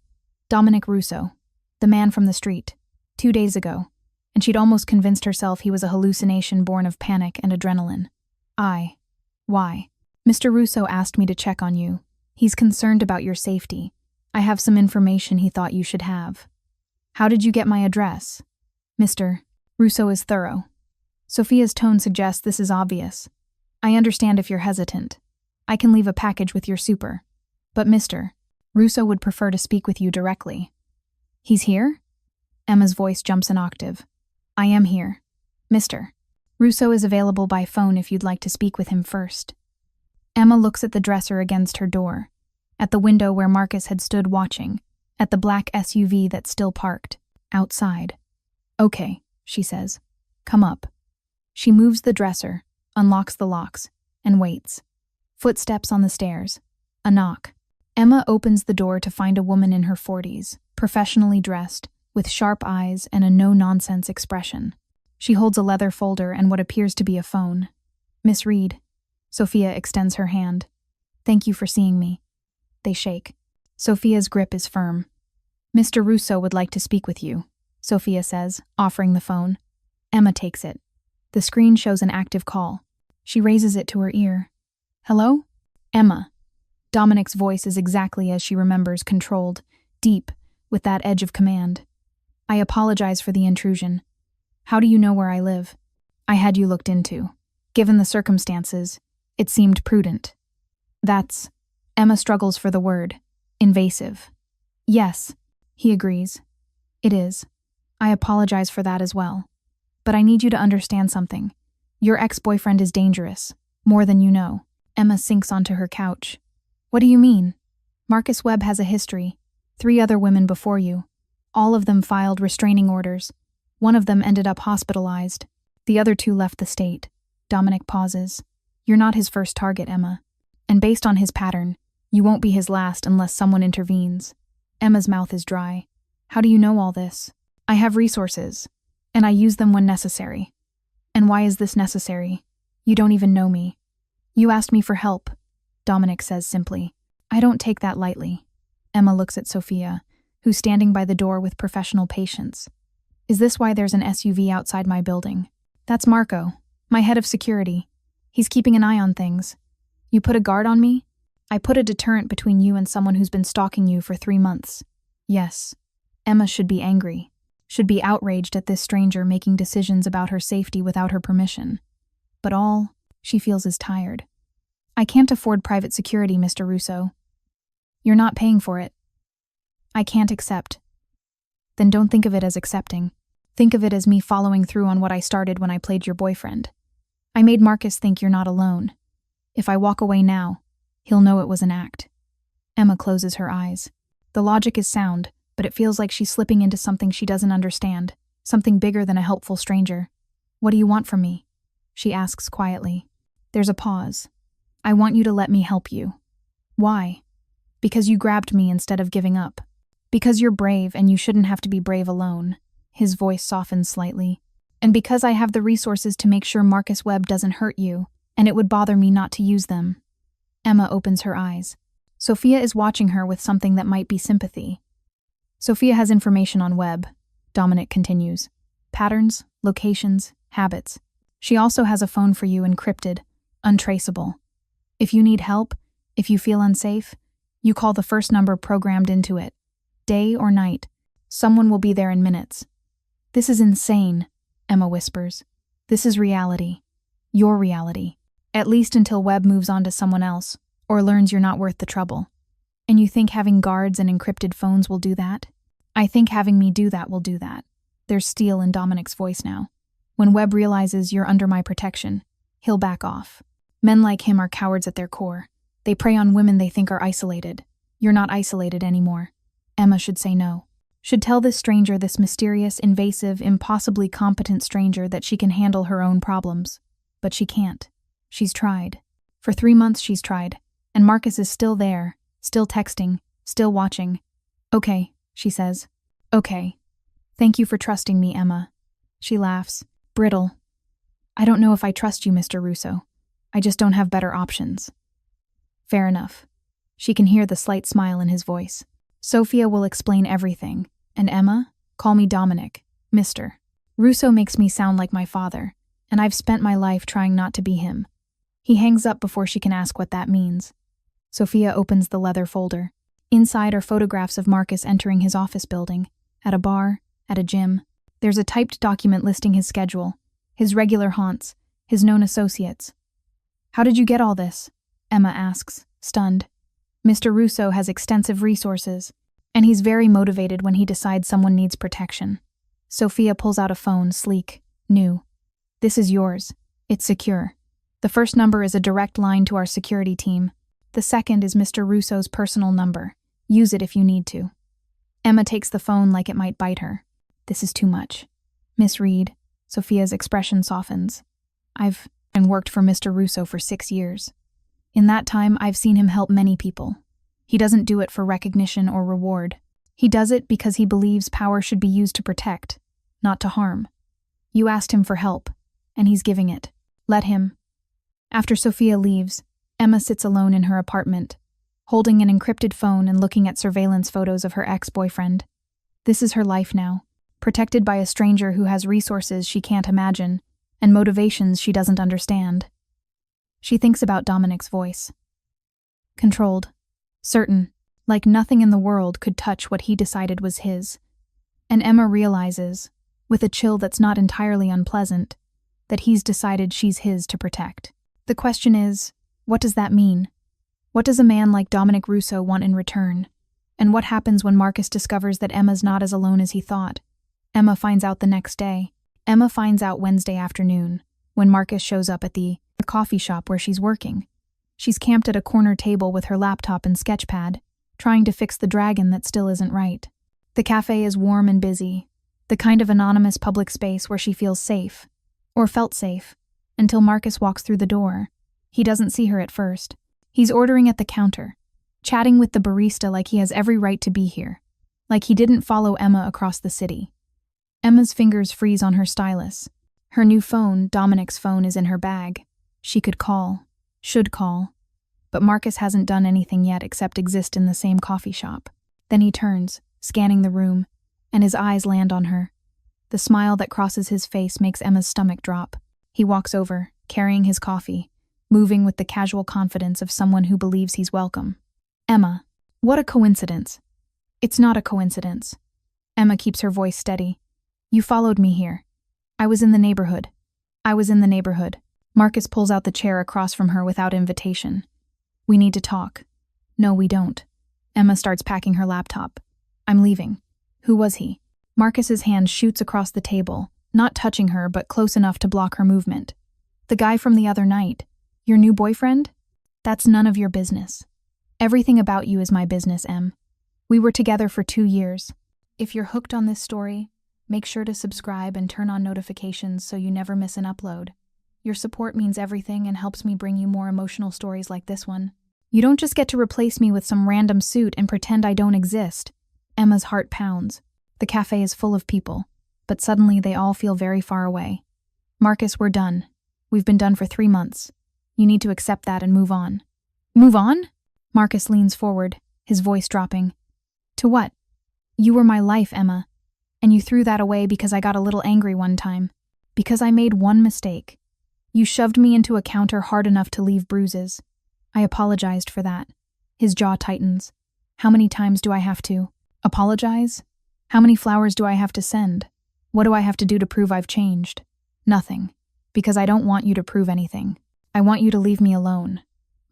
Dominic Russo. The man from the street. 2 days ago. And she'd almost convinced herself he was a hallucination born of panic and adrenaline. Why? Mr. Russo asked me to check on you. He's concerned about your safety. I have some information he thought you should have. How did you get my address? Mr. Russo is thorough. Sophia's tone suggests this is obvious. I understand if you're hesitant. I can leave a package with your super. But Mr. Russo would prefer to speak with you directly. He's here? Emma's voice jumps an octave. I am here. Mr. Russo is available by phone if you'd like to speak with him first. Emma looks at the dresser against her door, at the window where Marcus had stood watching, at the black SUV that's still parked, outside. Okay, she says. Come up. She moves the dresser, unlocks the locks, and waits. Footsteps on the stairs. A knock. Emma opens the door to find a woman in her 40s, professionally dressed, with sharp eyes and a no-nonsense expression. She holds a leather folder and what appears to be a phone. Miss Reed. Sophia extends her hand. Thank you for seeing me. They shake. Sophia's grip is firm. Mr. Russo would like to speak with you, Sophia says, offering the phone. Emma takes it. The screen shows an active call. She raises it to her ear. Hello? Emma. Dominic's voice is exactly as she remembers, controlled, deep, with that edge of command. I apologize for the intrusion. How do you know where I live? I had you looked into. Given the circumstances, it seemed prudent. That's... Emma struggles for the word. Invasive. Yes, he agrees. It is. I apologize for that as well. But I need you to understand something. Your ex-boyfriend is dangerous. More than you know. Emma sinks onto her couch. What do you mean? Marcus Webb has a history. 3 other women before you. All of them filed restraining orders. One of them ended up hospitalized. The other 2 left the state. Dominic pauses. You're not his first target, Emma. And based on his pattern, you won't be his last unless someone intervenes. Emma's mouth is dry. How do you know all this? I have resources, and I use them when necessary. And why is this necessary? You don't even know me. You asked me for help, Dominic says simply. I don't take that lightly. Emma looks at Sophia, who's standing by the door with professional patience. Is this why there's an SUV outside my building? That's Marco, my head of security. He's keeping an eye on things. You put a guard on me? I put a deterrent between you and someone who's been stalking you for 3 months. Yes. Emma should be angry. should be outraged at this stranger making decisions about her safety without her permission. But all she feels is tired. I can't afford private security, Mr. Russo. You're not paying for it. I can't accept. Then don't think of it as accepting. Think of it as me following through on what I started when I played your boyfriend. I made Marcus think you're not alone. If I walk away now, he'll know it was an act. Emma closes her eyes. The logic is sound, but it feels like she's slipping into something she doesn't understand, something bigger than a helpful stranger. What do you want from me? She asks quietly. There's a pause. I want you to let me help you. Why? Because you grabbed me instead of giving up. Because you're brave and you shouldn't have to be brave alone. His voice softens slightly. And because I have the resources to make sure Marcus Webb doesn't hurt you, and it would bother me not to use them. Emma opens her eyes. Sophia is watching her with something that might be sympathy. Sophia has information on Webb, Dominic continues. Patterns, locations, habits. She also has a phone for you encrypted, untraceable. If you need help, if you feel unsafe, you call the first number programmed into it. Day or night, someone will be there in minutes. This is insane, Emma whispers. This is reality. Your reality. At least until Webb moves on to someone else, or learns you're not worth the trouble. And you think having guards and encrypted phones will do that? I think having me do that will do that. There's steel in Dominic's voice now. When Webb realizes you're under my protection, he'll back off. Men like him are cowards at their core. They prey on women they think are isolated. You're not isolated anymore. Emma should say no. Should tell this stranger, this mysterious, invasive, impossibly competent stranger, that she can handle her own problems. But she can't. She's tried. For 3 months she's tried. And Marcus is still there, still texting, still watching. Okay, she says. Okay. Thank you for trusting me, Emma. She laughs. Brittle. I don't know if I trust you, Mr. Russo. I just don't have better options. Fair enough. She can hear the slight smile in his voice. Sophia will explain everything. And Emma, call me Dominic, Mr. Russo makes me sound like my father, and I've spent my life trying not to be him. He hangs up before she can ask what that means. Sophia opens the leather folder. Inside are photographs of Marcus entering his office building, at a bar, at a gym. There's a typed document listing his schedule, his regular haunts, his known associates. How did you get all this? Emma asks, stunned. Mr. Russo has extensive resources, and he's very motivated when he decides someone needs protection. Sophia pulls out a phone, sleek, new. This is yours. It's secure. The first number is a direct line to our security team. The second is Mr. Russo's personal number. Use it if you need to. Emma takes the phone like it might bite her. This is too much. Miss Reed, Sophia's expression softens. I've worked for Mr. Russo for 6 years. In that time, I've seen him help many people. He doesn't do it for recognition or reward. He does it because he believes power should be used to protect, not to harm. You asked him for help, and he's giving it. Let him. After Sophia leaves, Emma sits alone in her apartment, holding an encrypted phone and looking at surveillance photos of her ex-boyfriend. This is her life now, protected by a stranger who has resources she can't imagine and motivations she doesn't understand. She thinks about Dominic's voice. Controlled, certain, like nothing in the world could touch what he decided was his. And Emma realizes, with a chill that's not entirely unpleasant, that he's decided she's his to protect. The question is, what does that mean? What does a man like Dominic Russo want in return? And what happens when Marcus discovers that Emma's not as alone as he thought? Emma finds out the next day. Emma finds out Wednesday afternoon, when Marcus shows up at the coffee shop where she's working. She's camped at a corner table with her laptop and sketchpad, trying to fix the dragon that still isn't right. The cafe is warm and busy, the kind of anonymous public space where she feels safe, or felt safe, until Marcus walks through the door. He doesn't see her at first. He's ordering at the counter, chatting with the barista like he has every right to be here, like he didn't follow Emma across the city. Emma's fingers freeze on her stylus. Her new phone, Dominic's phone, is in her bag. She could call, should call, but Marcus hasn't done anything yet except exist in the same coffee shop. Then he turns, scanning the room, and his eyes land on her. The smile that crosses his face makes Emma's stomach drop. He walks over, carrying his coffee, moving with the casual confidence of someone who believes he's welcome. Emma, what a coincidence. It's not a coincidence. Emma keeps her voice steady. You followed me here. I was in the neighborhood. Marcus pulls out the chair across from her without invitation. We need to talk. No, we don't. Emma starts packing her laptop. I'm leaving. Who was he? Marcus's hand shoots across the table, not touching her but close enough to block her movement. The guy from the other night. Your new boyfriend? That's none of your business. Everything about you is my business, Em. We were together for 2 years. If you're hooked on this story, make sure to subscribe and turn on notifications so you never miss an upload. Your support means everything and helps me bring you more emotional stories like this one. You don't just get to replace me with some random suit and pretend I don't exist. Emma's heart pounds. The cafe is full of people, but suddenly they all feel very far away. Marcus, we're done. We've been done for 3 months. You need to accept that and move on. Move on? Marcus leans forward, his voice dropping. To what? You were my life, Emma. And you threw that away because I got a little angry one time. Because I made one mistake. You shoved me into a counter hard enough to leave bruises. I apologized for that. His jaw tightens. How many times do I have to apologize? How many flowers do I have to send? What do I have to do to prove I've changed? Nothing. Because I don't want you to prove anything. I want you to leave me alone.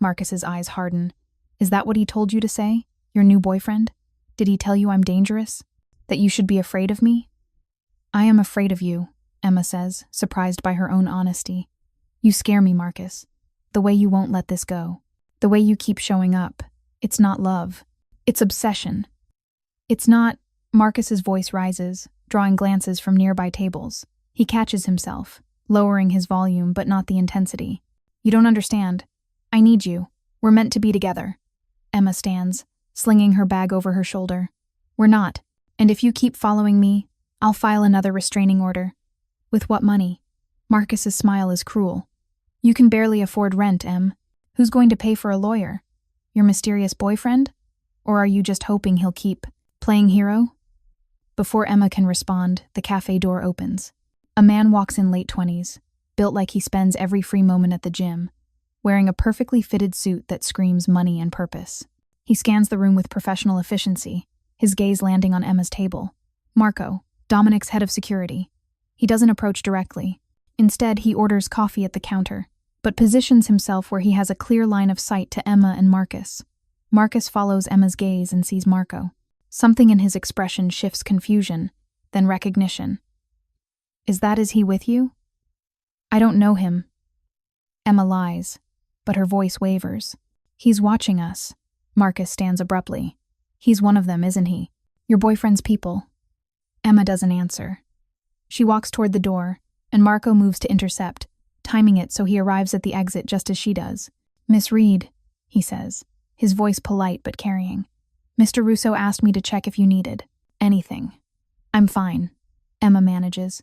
Marcus's eyes harden. Is that what he told you to say? Your new boyfriend? Did he tell you I'm dangerous? That you should be afraid of me? I am afraid of you, Emma says, surprised by her own honesty. You scare me, Marcus. The way you won't let this go. The way you keep showing up. It's not love. It's obsession. It's not... Marcus's voice rises, drawing glances from nearby tables. He catches himself, lowering his volume but not the intensity. You don't understand. I need you. We're meant to be together. Emma stands, slinging her bag over her shoulder. We're not. And if you keep following me, I'll file another restraining order. With what money? Marcus's smile is cruel. You can barely afford rent, Em. Who's going to pay for a lawyer? Your mysterious boyfriend? Or are you just hoping he'll keep playing hero? Before Emma can respond, the cafe door opens. A man walks in late 20s, built like he spends every free moment at the gym, wearing a perfectly fitted suit that screams money and purpose. He scans the room with professional efficiency, his gaze landing on Emma's table. Marco, Dominic's head of security. He doesn't approach directly. Instead, he orders coffee at the counter, but positions himself where he has a clear line of sight to Emma and Marcus. Marcus follows Emma's gaze and sees Marco. Something in his expression shifts confusion, then recognition. Is he with you? I don't know him. Emma lies, but her voice wavers. He's watching us. Marcus stands abruptly. He's one of them, isn't he? Your boyfriend's people. Emma doesn't answer. She walks toward the door, and Marco moves to intercept, timing it so he arrives at the exit just as she does. Miss Reed, he says, his voice polite but carrying. Mr. Russo asked me to check if you needed anything. I'm fine. Emma manages.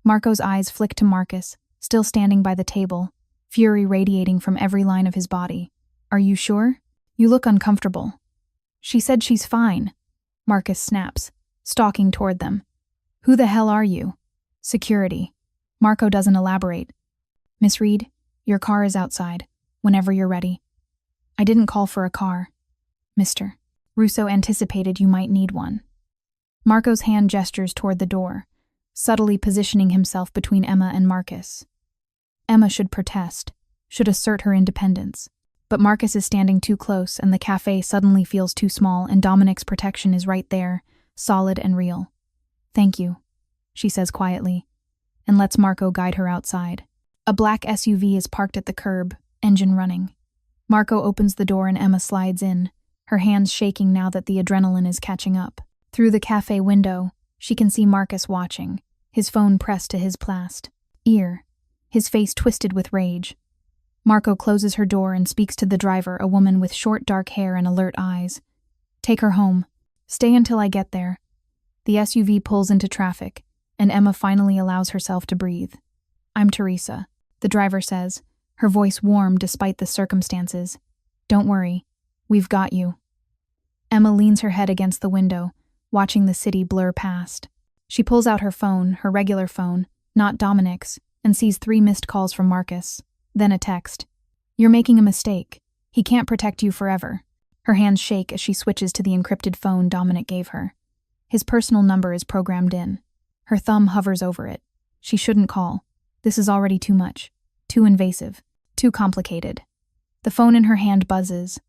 Marco's eyes flick to Marcus, still standing by the table, fury radiating from every line of his body. Are you sure? You look uncomfortable. She said she's fine. Marcus snaps, stalking toward them. Who the hell are you? Security. Marco doesn't elaborate. Miss Reed, your car is outside, whenever you're ready. I didn't call for a car. Mr. Russo anticipated you might need one. Marco's hand gestures toward the door, subtly positioning himself between Emma and Marcus. Emma should protest, should assert her independence. But Marcus is standing too close and the cafe suddenly feels too small and Dominic's protection is right there, solid and real. Thank you, she says quietly, and lets Marco guide her outside. A black SUV is parked at the curb, engine running. Marco opens the door and Emma slides in, her hands shaking now that the adrenaline is catching up. Through the cafe window, she can see Marcus watching, his phone pressed to his plast ear, his face twisted with rage. Marco closes her door and speaks to the driver, a woman with short dark hair and alert eyes. Take her home. Stay until I get there. The SUV pulls into traffic, and Emma finally allows herself to breathe. I'm Teresa, the driver says, her voice warm despite the circumstances. Don't worry. We've got you. Emma leans her head against the window, watching the city blur past. She pulls out her phone, her regular phone, not Dominic's, and sees 3 missed calls from Marcus. Then a text. You're making a mistake. He can't protect you forever. Her hands shake as she switches to the encrypted phone Dominic gave her. His personal number is programmed in. Her thumb hovers over it. She shouldn't call. This is already too much. Too invasive. Too complicated. The phone in her hand buzzes.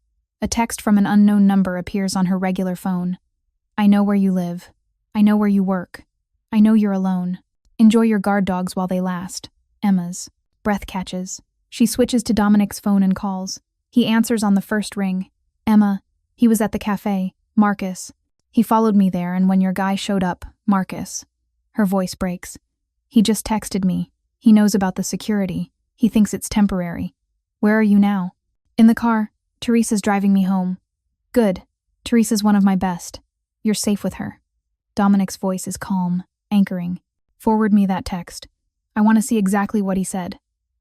A text from an unknown number appears on her regular phone. I know where you live. I know where you work. I know you're alone. Enjoy your guard dogs while they last. Emma's. Breath catches. She switches to Dominic's phone and calls. He answers on the first ring. Emma. He was at the cafe. Marcus. He followed me there, and when your guy showed up, Marcus. Her voice breaks. He just texted me. He knows about the security. He thinks it's temporary. Where are you now? In the car. Teresa's driving me home. Good. Teresa's one of my best. You're safe with her. Dominic's voice is calm, anchoring. Forward me that text. I want to see exactly what he said.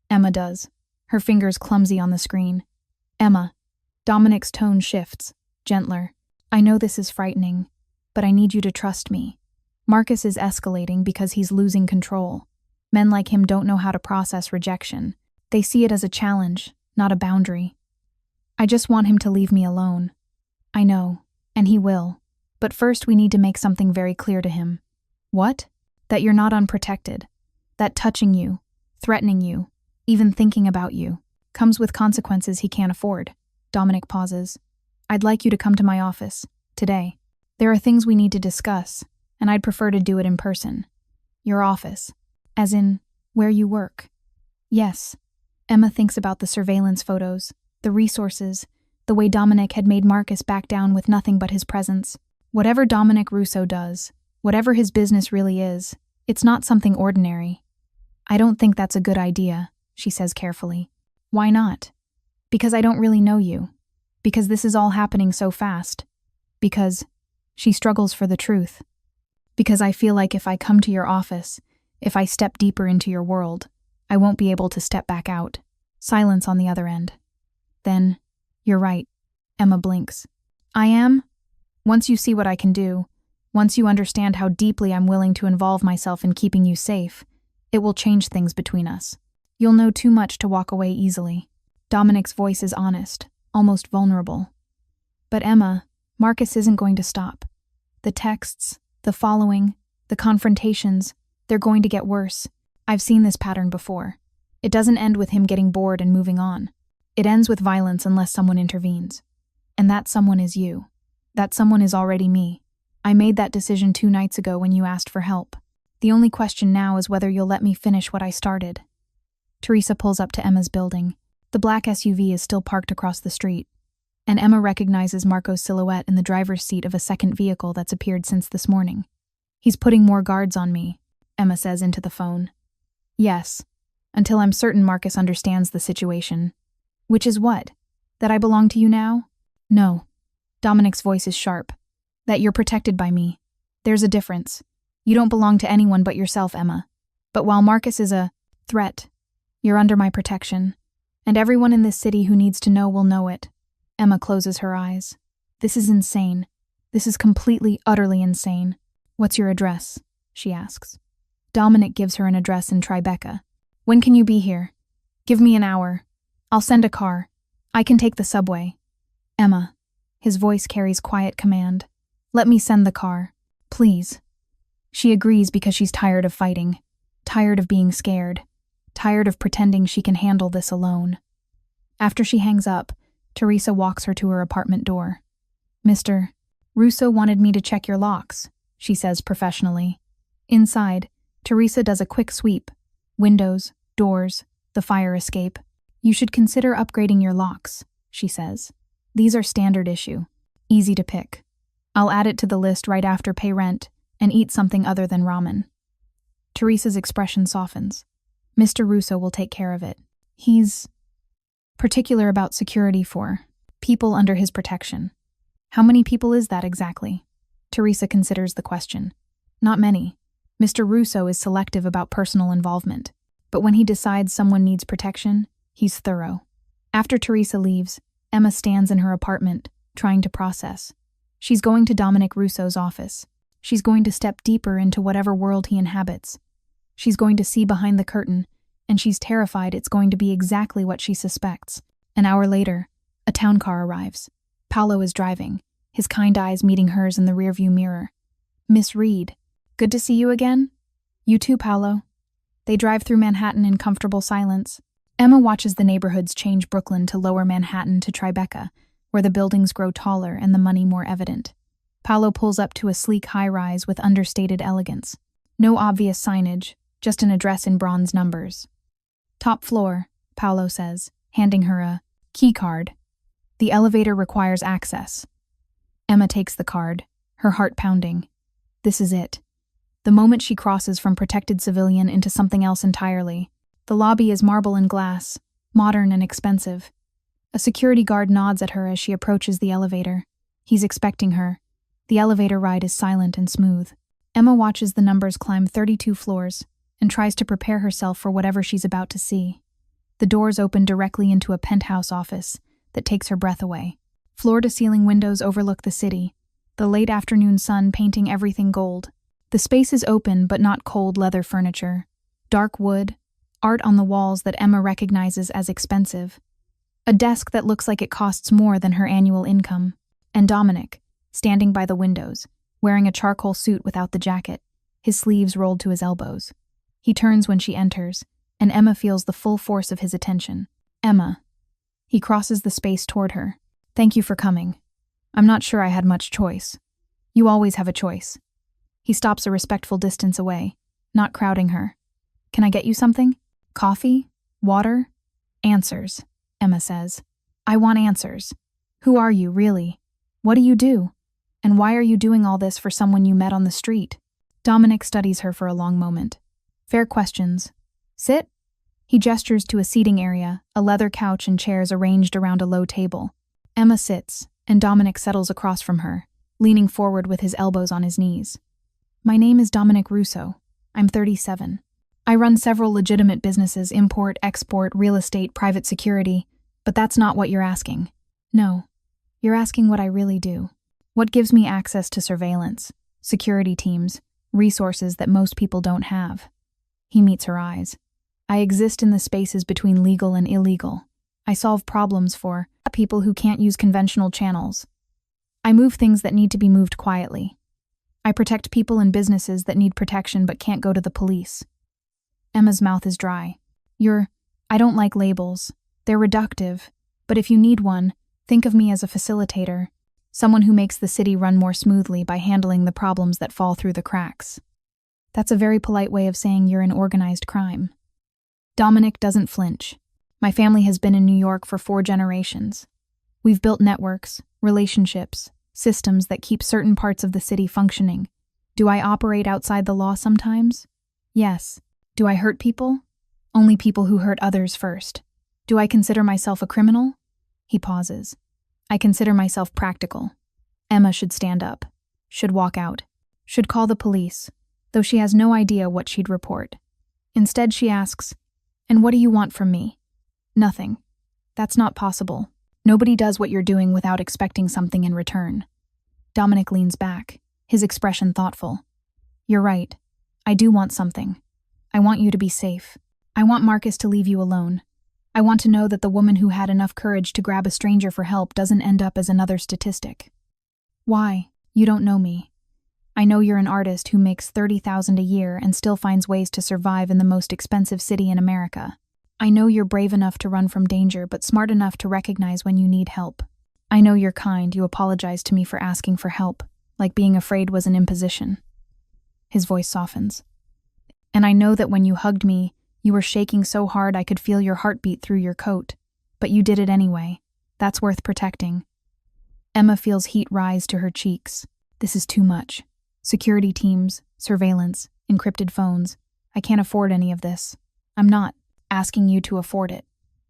Emma does. Her fingers clumsy on the screen. Emma. Dominic's tone shifts, gentler. I know this is frightening, but I need you to trust me. Marcus is escalating because he's losing control. Men like him don't know how to process rejection. They see it as a challenge, not a boundary. I just want him to leave me alone. I know, and he will. But first we need to make something very clear to him. What? That you're not unprotected. That touching you, threatening you, even thinking about you, comes with consequences he can't afford. Dominic pauses. I'd like you to come to my office, today. There are things we need to discuss, and I'd prefer to do it in person. Your office. As in, where you work. Yes. Emma thinks about the surveillance photos, the resources, the way Dominic had made Marcus back down with nothing but his presence. Whatever Dominic Russo does, whatever his business really is, it's not something ordinary. I don't think that's a good idea, she says carefully. Why not? Because I don't really know you. Because this is all happening so fast. Because she struggles for the truth. Because I feel like if I come to your office, if I step deeper into your world, I won't be able to step back out. Silence on the other end. Then, you're right. Emma blinks. I am? Once you see what I can do, once you understand how deeply I'm willing to involve myself in keeping you safe, it will change things between us. You'll know too much to walk away easily. Dominic's voice is honest, almost vulnerable. But Emma, Marcus isn't going to stop. The texts, the following, the confrontations, they're going to get worse. I've seen this pattern before. It doesn't end with him getting bored and moving on. It ends with violence unless someone intervenes. And that someone is you. That someone is already me. I made that decision 2 nights ago when you asked for help. The only question now is whether you'll let me finish what I started. Teresa pulls up to Emma's building. The black SUV is still parked across the street, and Emma recognizes Marco's silhouette in the driver's seat of a second vehicle that's appeared since this morning. He's putting more guards on me, Emma says into the phone. Yes, until I'm certain Marcus understands the situation. Which is what? That I belong to you now? No. Dominic's voice is sharp. That you're protected by me. There's a difference. You don't belong to anyone but yourself, Emma. But while Marcus is a threat, you're under my protection. And everyone in this city who needs to know will know it. Emma closes her eyes. This is insane. This is completely, utterly insane. What's your address? She asks. Dominic gives her an address in Tribeca. When can you be here? Give me an hour. I'll send a car. I can take the subway. Emma. His voice carries quiet command. Let me send the car. Please. She agrees because she's tired of fighting. Tired of being scared. Tired of pretending she can handle this alone. After she hangs up, Teresa walks her to her apartment door. Mr. Russo wanted me to check your locks, she says professionally. Inside, Teresa does a quick sweep. Windows, doors, the fire escape. You should consider upgrading your locks, she says. These are standard issue. Easy to pick. I'll add it to the list right after pay rent and eat something other than ramen. Teresa's expression softens. Mr. Russo will take care of it. He's particular about security for people under his protection. How many people is that exactly? Teresa considers the question. Not many. Mr. Russo is selective about personal involvement, but when he decides someone needs protection, he's thorough. After Teresa leaves, Emma stands in her apartment, trying to process. She's going to Dominic Russo's office. She's going to step deeper into whatever world he inhabits. She's going to see behind the curtain, and she's terrified it's going to be exactly what she suspects. An hour later, a town car arrives. Paolo is driving, his kind eyes meeting hers in the rearview mirror. Miss Reed, good to see you again? You too, Paolo. They drive through Manhattan in comfortable silence. Emma watches the neighborhoods change Brooklyn to Lower Manhattan to Tribeca, where the buildings grow taller and the money more evident. Paolo pulls up to a sleek high-rise with understated elegance. No obvious signage, just an address in bronze numbers. Top floor, Paolo says, handing her a key card. The elevator requires access. Emma takes the card, her heart pounding. This is it. The moment she crosses from protected civilian into something else entirely. The lobby is marble and glass, modern and expensive. A security guard nods at her as she approaches the elevator. He's expecting her. The elevator ride is silent and smooth. Emma watches the numbers climb 32 floors and tries to prepare herself for whatever she's about to see. The doors open directly into a penthouse office that takes her breath away. Floor-to-ceiling windows overlook the city, the late afternoon sun painting everything gold. The space is open but not cold leather furniture. Dark wood, art on the walls that Emma recognizes as expensive. A desk that looks like it costs more than her annual income. And Dominic, standing by the windows, wearing a charcoal suit without the jacket, his sleeves rolled to his elbows. He turns when she enters, and Emma feels the full force of his attention. Emma. He crosses the space toward her. Thank you for coming. I'm not sure I had much choice. You always have a choice. He stops a respectful distance away, not crowding her. Can I get you something? Coffee? Water? Answers, Emma says. I want answers. Who are you, really? What do you do? And why are you doing all this for someone you met on the street? Dominic studies her for a long moment. Fair questions. Sit? He gestures to a seating area, a leather couch and chairs arranged around a low table. Emma sits, and Dominic settles across from her, leaning forward with his elbows on his knees. My name is Dominic Russo. I'm 37. I run several legitimate businesses, import, export, real estate, private security, but that's not what you're asking. No. You're asking what I really do. What gives me access to surveillance, security teams, resources that most people don't have. He meets her eyes. I exist in the spaces between legal and illegal. I solve problems for people who can't use conventional channels. I move things that need to be moved quietly. I protect people and businesses that need protection but can't go to the police. Emma's mouth is dry. I don't like labels. They're reductive, but if you need one, think of me as a facilitator, someone who makes the city run more smoothly by handling the problems that fall through the cracks. That's a very polite way of saying you're an organized crime. Dominic doesn't flinch. My family has been in New York for 4 generations. We've built networks, relationships, systems that keep certain parts of the city functioning. Do I operate outside the law sometimes? Yes. Do I hurt people? Only people who hurt others first. Do I consider myself a criminal? He pauses. I consider myself practical. Emma should stand up, should walk out, should call the police, though she has no idea what she'd report. Instead, she asks, and what do you want from me? Nothing. That's not possible. Nobody does what you're doing without expecting something in return. Dominic leans back, his expression thoughtful. You're right. I do want something. I want you to be safe. I want Marcus to leave you alone. I want to know that the woman who had enough courage to grab a stranger for help doesn't end up as another statistic. Why? You don't know me. I know you're an artist who makes $30,000 a year and still finds ways to survive in the most expensive city in America. I know you're brave enough to run from danger but smart enough to recognize when you need help. I know you're kind, you apologize to me for asking for help, like being afraid was an imposition. His voice softens. And I know that when you hugged me, you were shaking so hard I could feel your heartbeat through your coat. But you did it anyway. That's worth protecting. Emma feels heat rise to her cheeks. This is too much. Security teams, surveillance, encrypted phones. I can't afford any of this. I'm not asking you to afford it.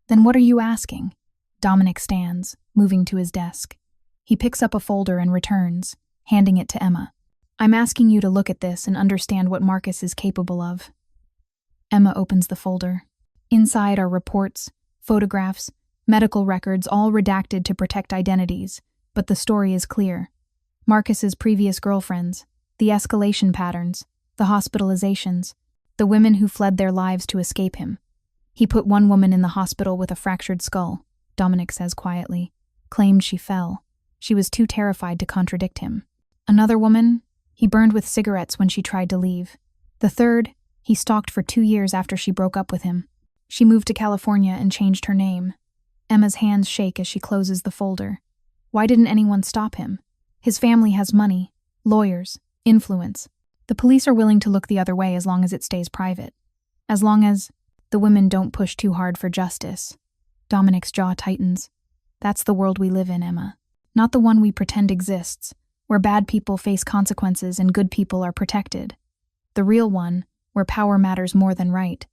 Then what are you asking? Dominic stands, moving to his desk. He picks up a folder and returns, handing it to Emma. I'm asking you to look at this and understand what Marcus is capable of. Emma opens the folder. Inside are reports, photographs, medical records, all redacted to protect identities, but the story is clear. Marcus's previous girlfriends, the escalation patterns, the hospitalizations, the women who fled their lives to escape him. He put one woman in the hospital with a fractured skull, Dominic says quietly, claimed she fell. She was too terrified to contradict him. Another woman, he burned with cigarettes when she tried to leave. The third, He stalked for 2 years after she broke up with him. She moved to California and changed her name. Emma's hands shake as she closes the folder. Why didn't anyone stop him? His family has money, lawyers, influence. The police are willing to look the other way as long as it stays private. As long as the women don't push too hard for justice. Dominic's jaw tightens. That's the world we live in, Emma. Not the one we pretend exists, where bad people face consequences and good people are protected. The real one, where power matters more than right.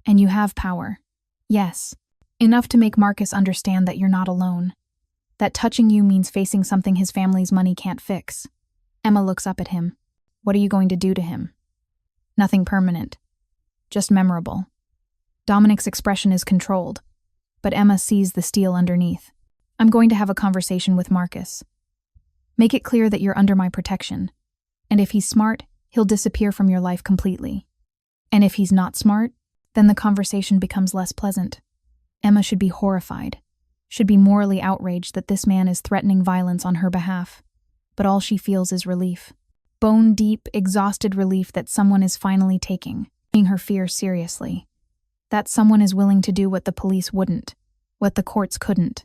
And you have power. Yes. Enough to make Marcus understand that you're not alone. That touching you means facing something his family's money can't fix. Emma looks up at him. What are you going to do to him? Nothing permanent. Just memorable. Dominic's expression is controlled, but Emma sees the steel underneath. I'm going to have a conversation with Marcus. Make it clear that you're under my protection. And if he's smart, he'll disappear from your life completely. And if he's not smart, then the conversation becomes less pleasant. Emma should be horrified, should be morally outraged that this man is threatening violence on her behalf. But all she feels is relief. Bone-deep, exhausted relief that someone is finally taking her fear seriously. That someone is willing to do what the police wouldn't, what the courts couldn't.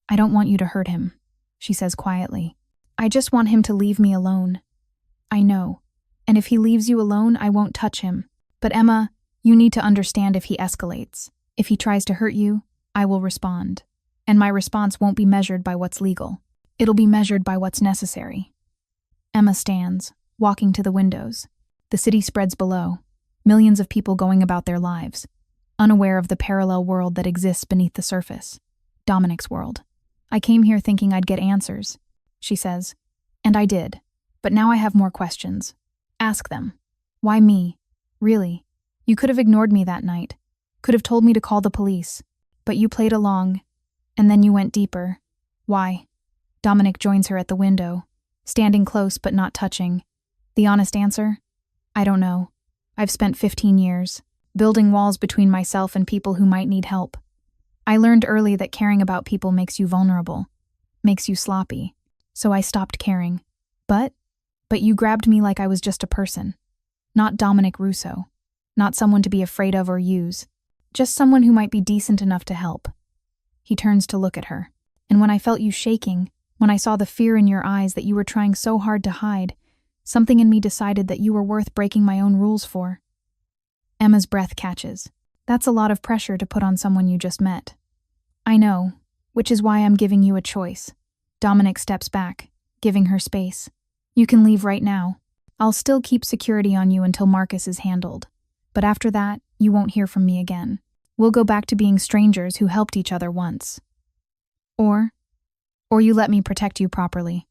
I don't want you to hurt him, she says quietly. I just want him to leave me alone. I know. And if he leaves you alone, I won't touch him. But Emma, you need to understand if he escalates. If he tries to hurt you, I will respond. And my response won't be measured by what's legal. It'll be measured by what's necessary. Emma stands, walking to the windows. The city spreads below. Millions of people going about their lives, unaware of the parallel world that exists beneath the surface. Dominic's world. I came here thinking I'd get answers, she says. And I did. But now I have more questions. Ask them. Why me? Really? You could have ignored me that night. Could have told me to call the police. But you played along. And then you went deeper. Why? Dominic joins her at the window, standing close but not touching. The honest answer? I don't know. I've spent 15 years, building walls between myself and people who might need help. I learned early that caring about people makes you vulnerable, makes you sloppy. So I stopped caring. But you grabbed me like I was just a person. Not Dominic Russo. Not someone to be afraid of or use. Just someone who might be decent enough to help. He turns to look at her. And when I felt you shaking, when I saw the fear in your eyes that you were trying so hard to hide, something in me decided that you were worth breaking my own rules for. Emma's breath catches. That's a lot of pressure to put on someone you just met. I know, which is why I'm giving you a choice. Dominic steps back, giving her space. You can leave right now. I'll still keep security on you until Marcus is handled. But after that, you won't hear from me again. We'll go back to being strangers who helped each other once. Or you let me protect you properly.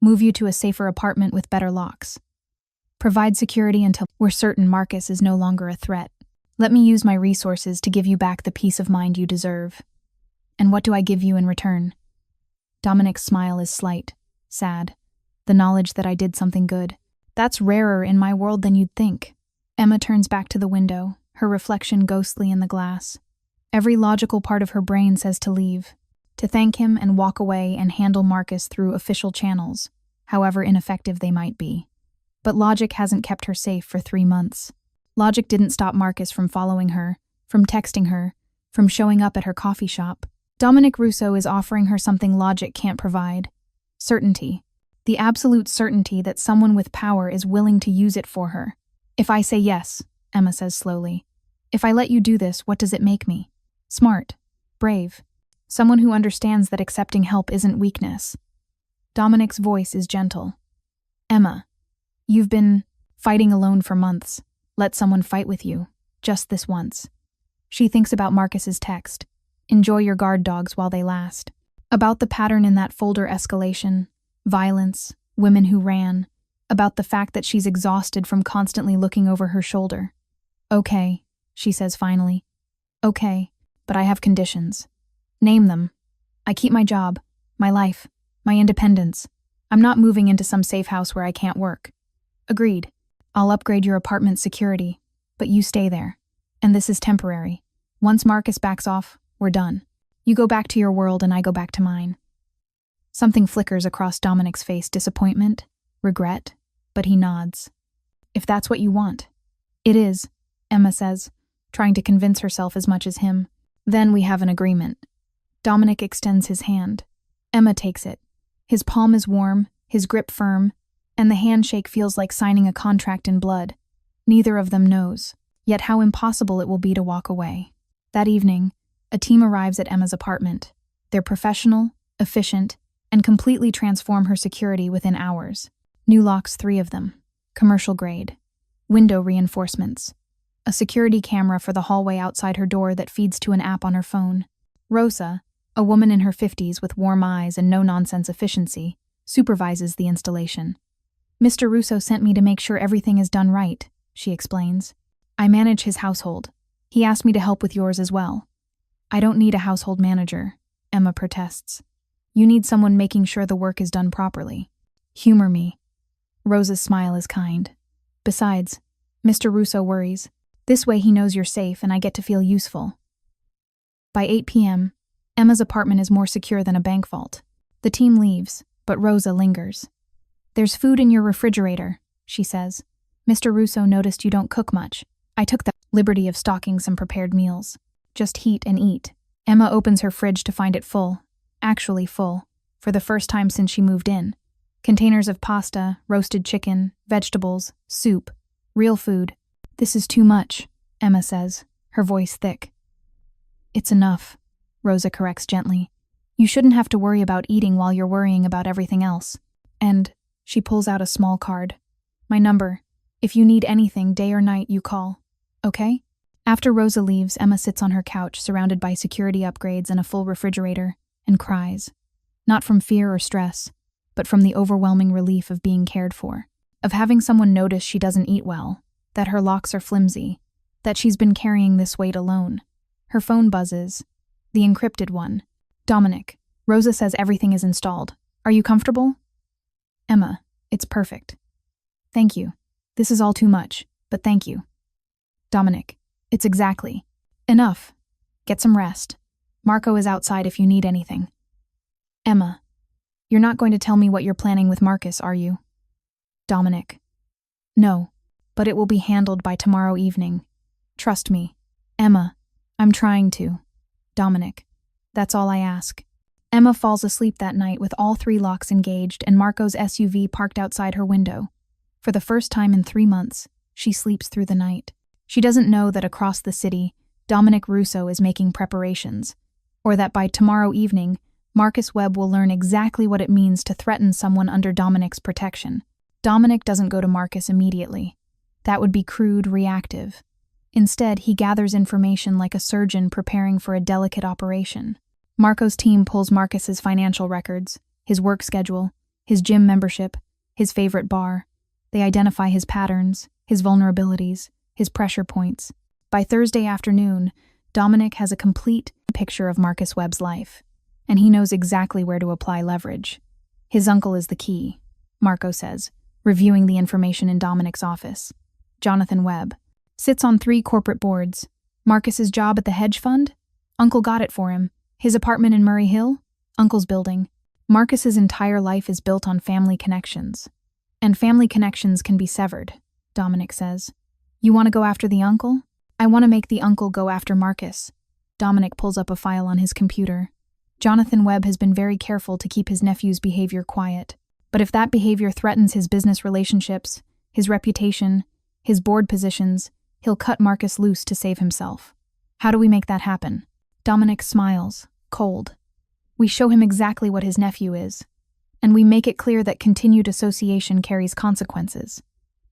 Move you to a safer apartment with better locks. Provide security until we're certain Marcus is no longer a threat. Let me use my resources to give you back the peace of mind you deserve. And what do I give you in return? Dominic's smile is slight, sad. The knowledge that I did something good. That's rarer in my world than you'd think. Emma turns back to the window, her reflection ghostly in the glass. Every logical part of her brain says to leave, to thank him and walk away and handle Marcus through official channels, however ineffective they might be. But logic hasn't kept her safe for 3 months. Logic didn't stop Marcus from following her, from texting her, from showing up at her coffee shop. Dominic Russo is offering her something logic can't provide. Certainty. The absolute certainty that someone with power is willing to use it for her. If I say yes, Emma says slowly. If I let you do this, what does it make me? Smart. Brave. Someone who understands that accepting help isn't weakness. Dominic's voice is gentle. Emma, you've been fighting alone for months. Let someone fight with you, just this once. She thinks about Marcus's text. Enjoy your guard dogs while they last. About the pattern in that folder escalation, violence, women who ran. About the fact that she's exhausted from constantly looking over her shoulder. Okay, she says finally. Okay, but I have conditions. Name them. I keep my job, my life, my independence. I'm not moving into some safe house where I can't work. Agreed. I'll upgrade your apartment's security, but you stay there. And this is temporary. Once Marcus backs off, we're done. You go back to your world and I go back to mine. Something flickers across Dominic's face, disappointment, regret, but he nods. If that's what you want. It is, Emma says, trying to convince herself as much as him. Then we have an agreement. Dominic extends his hand. Emma takes it. His palm is warm, his grip firm, and the handshake feels like signing a contract in blood. Neither of them knows, yet how impossible it will be to walk away. That evening, a team arrives at Emma's apartment. They're professional, efficient, and completely transform her security within hours. New locks, 3 of them. Commercial grade. Window reinforcements. A security camera for the hallway outside her door that feeds to an app on her phone. Rosa, a woman in her 50s with warm eyes and no-nonsense efficiency, supervises the installation. Mr. Russo sent me to make sure everything is done right, she explains. I manage his household. He asked me to help with yours as well. I don't need a household manager, Emma protests. You need someone making sure the work is done properly. Humor me. Rosa's smile is kind. Besides, Mr. Russo worries. This way he knows you're safe and I get to feel useful. By 8 p.m., Emma's apartment is more secure than a bank vault. The team leaves, but Rosa lingers. There's food in your refrigerator, she says. Mr. Russo noticed you don't cook much. I took the liberty of stocking some prepared meals. Just heat and eat. Emma opens her fridge to find it full. Actually full, for the first time since she moved in. Containers of pasta, roasted chicken, vegetables, soup, real food. This is too much, Emma says, her voice thick. It's enough, Rosa corrects gently. You shouldn't have to worry about eating while you're worrying about everything else. And she pulls out a small card. My number. If you need anything, day or night, you call. Okay? After Rosa leaves, Emma sits on her couch, surrounded by security upgrades and a full refrigerator, and cries. Not from fear or stress, but from the overwhelming relief of being cared for, of having someone notice she doesn't eat well, that her locks are flimsy, that she's been carrying this weight alone. Her phone buzzes. The encrypted one. Dominic. Rosa says everything is installed. Are you comfortable? Emma. It's perfect. Thank you. This is all too much, but thank you. Dominic. It's exactly. Enough. Get some rest. Marco is outside if you need anything. Emma. You're not going to tell me what you're planning with Marcus, are you? Dominic. No, but it will be handled by tomorrow evening. Trust me. Emma. I'm trying to. Dominic. That's all I ask. Emma falls asleep that night with all 3 locks engaged and Marco's SUV parked outside her window. For the first time in 3 months, she sleeps through the night. She doesn't know that across the city, Dominic Russo is making preparations, or that by tomorrow evening, Marcus Webb will learn exactly what it means to threaten someone under Dominic's protection. Dominic doesn't go to Marcus immediately. That would be crude, reactive. Instead, he gathers information like a surgeon preparing for a delicate operation. Marco's team pulls Marcus's financial records, his work schedule, his gym membership, his favorite bar. They identify his patterns, his vulnerabilities, his pressure points. By Thursday afternoon, Dominic has a complete picture of Marcus Webb's life, and he knows exactly where to apply leverage. His uncle is the key, Marco says, reviewing the information in Dominic's office. Jonathan Webb sits on 3 corporate boards. Marcus's job at the hedge fund? Uncle got it for him. His apartment in Murray Hill? Uncle's building. Marcus's entire life is built on family connections. And family connections can be severed, Dominic says. You want to go after the uncle? I want to make the uncle go after Marcus. Dominic pulls up a file on his computer. Jonathan Webb has been very careful to keep his nephew's behavior quiet. But if that behavior threatens his business relationships, his reputation, his board positions, he'll cut Marcus loose to save himself. How do we make that happen? Dominic smiles, cold. We show him exactly what his nephew is, and we make it clear that continued association carries consequences.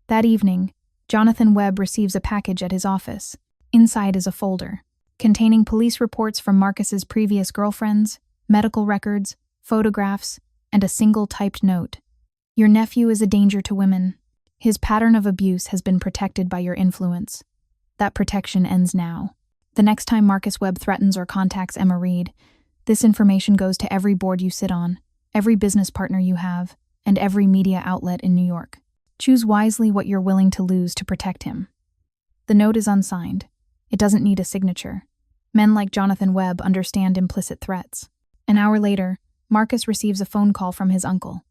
That evening, Jonathan Webb receives a package at his office. Inside is a folder, containing police reports from Marcus's previous girlfriends, medical records, photographs, and a single typed note. Your nephew is a danger to women. His pattern of abuse has been protected by your influence. That protection ends now. The next time Marcus Webb threatens or contacts Emma Reed, this information goes to every board you sit on, every business partner you have, and every media outlet in New York. Choose wisely what you're willing to lose to protect him. The note is unsigned. It doesn't need a signature. Men like Jonathan Webb understand implicit threats. An hour later, Marcus receives a phone call from his uncle.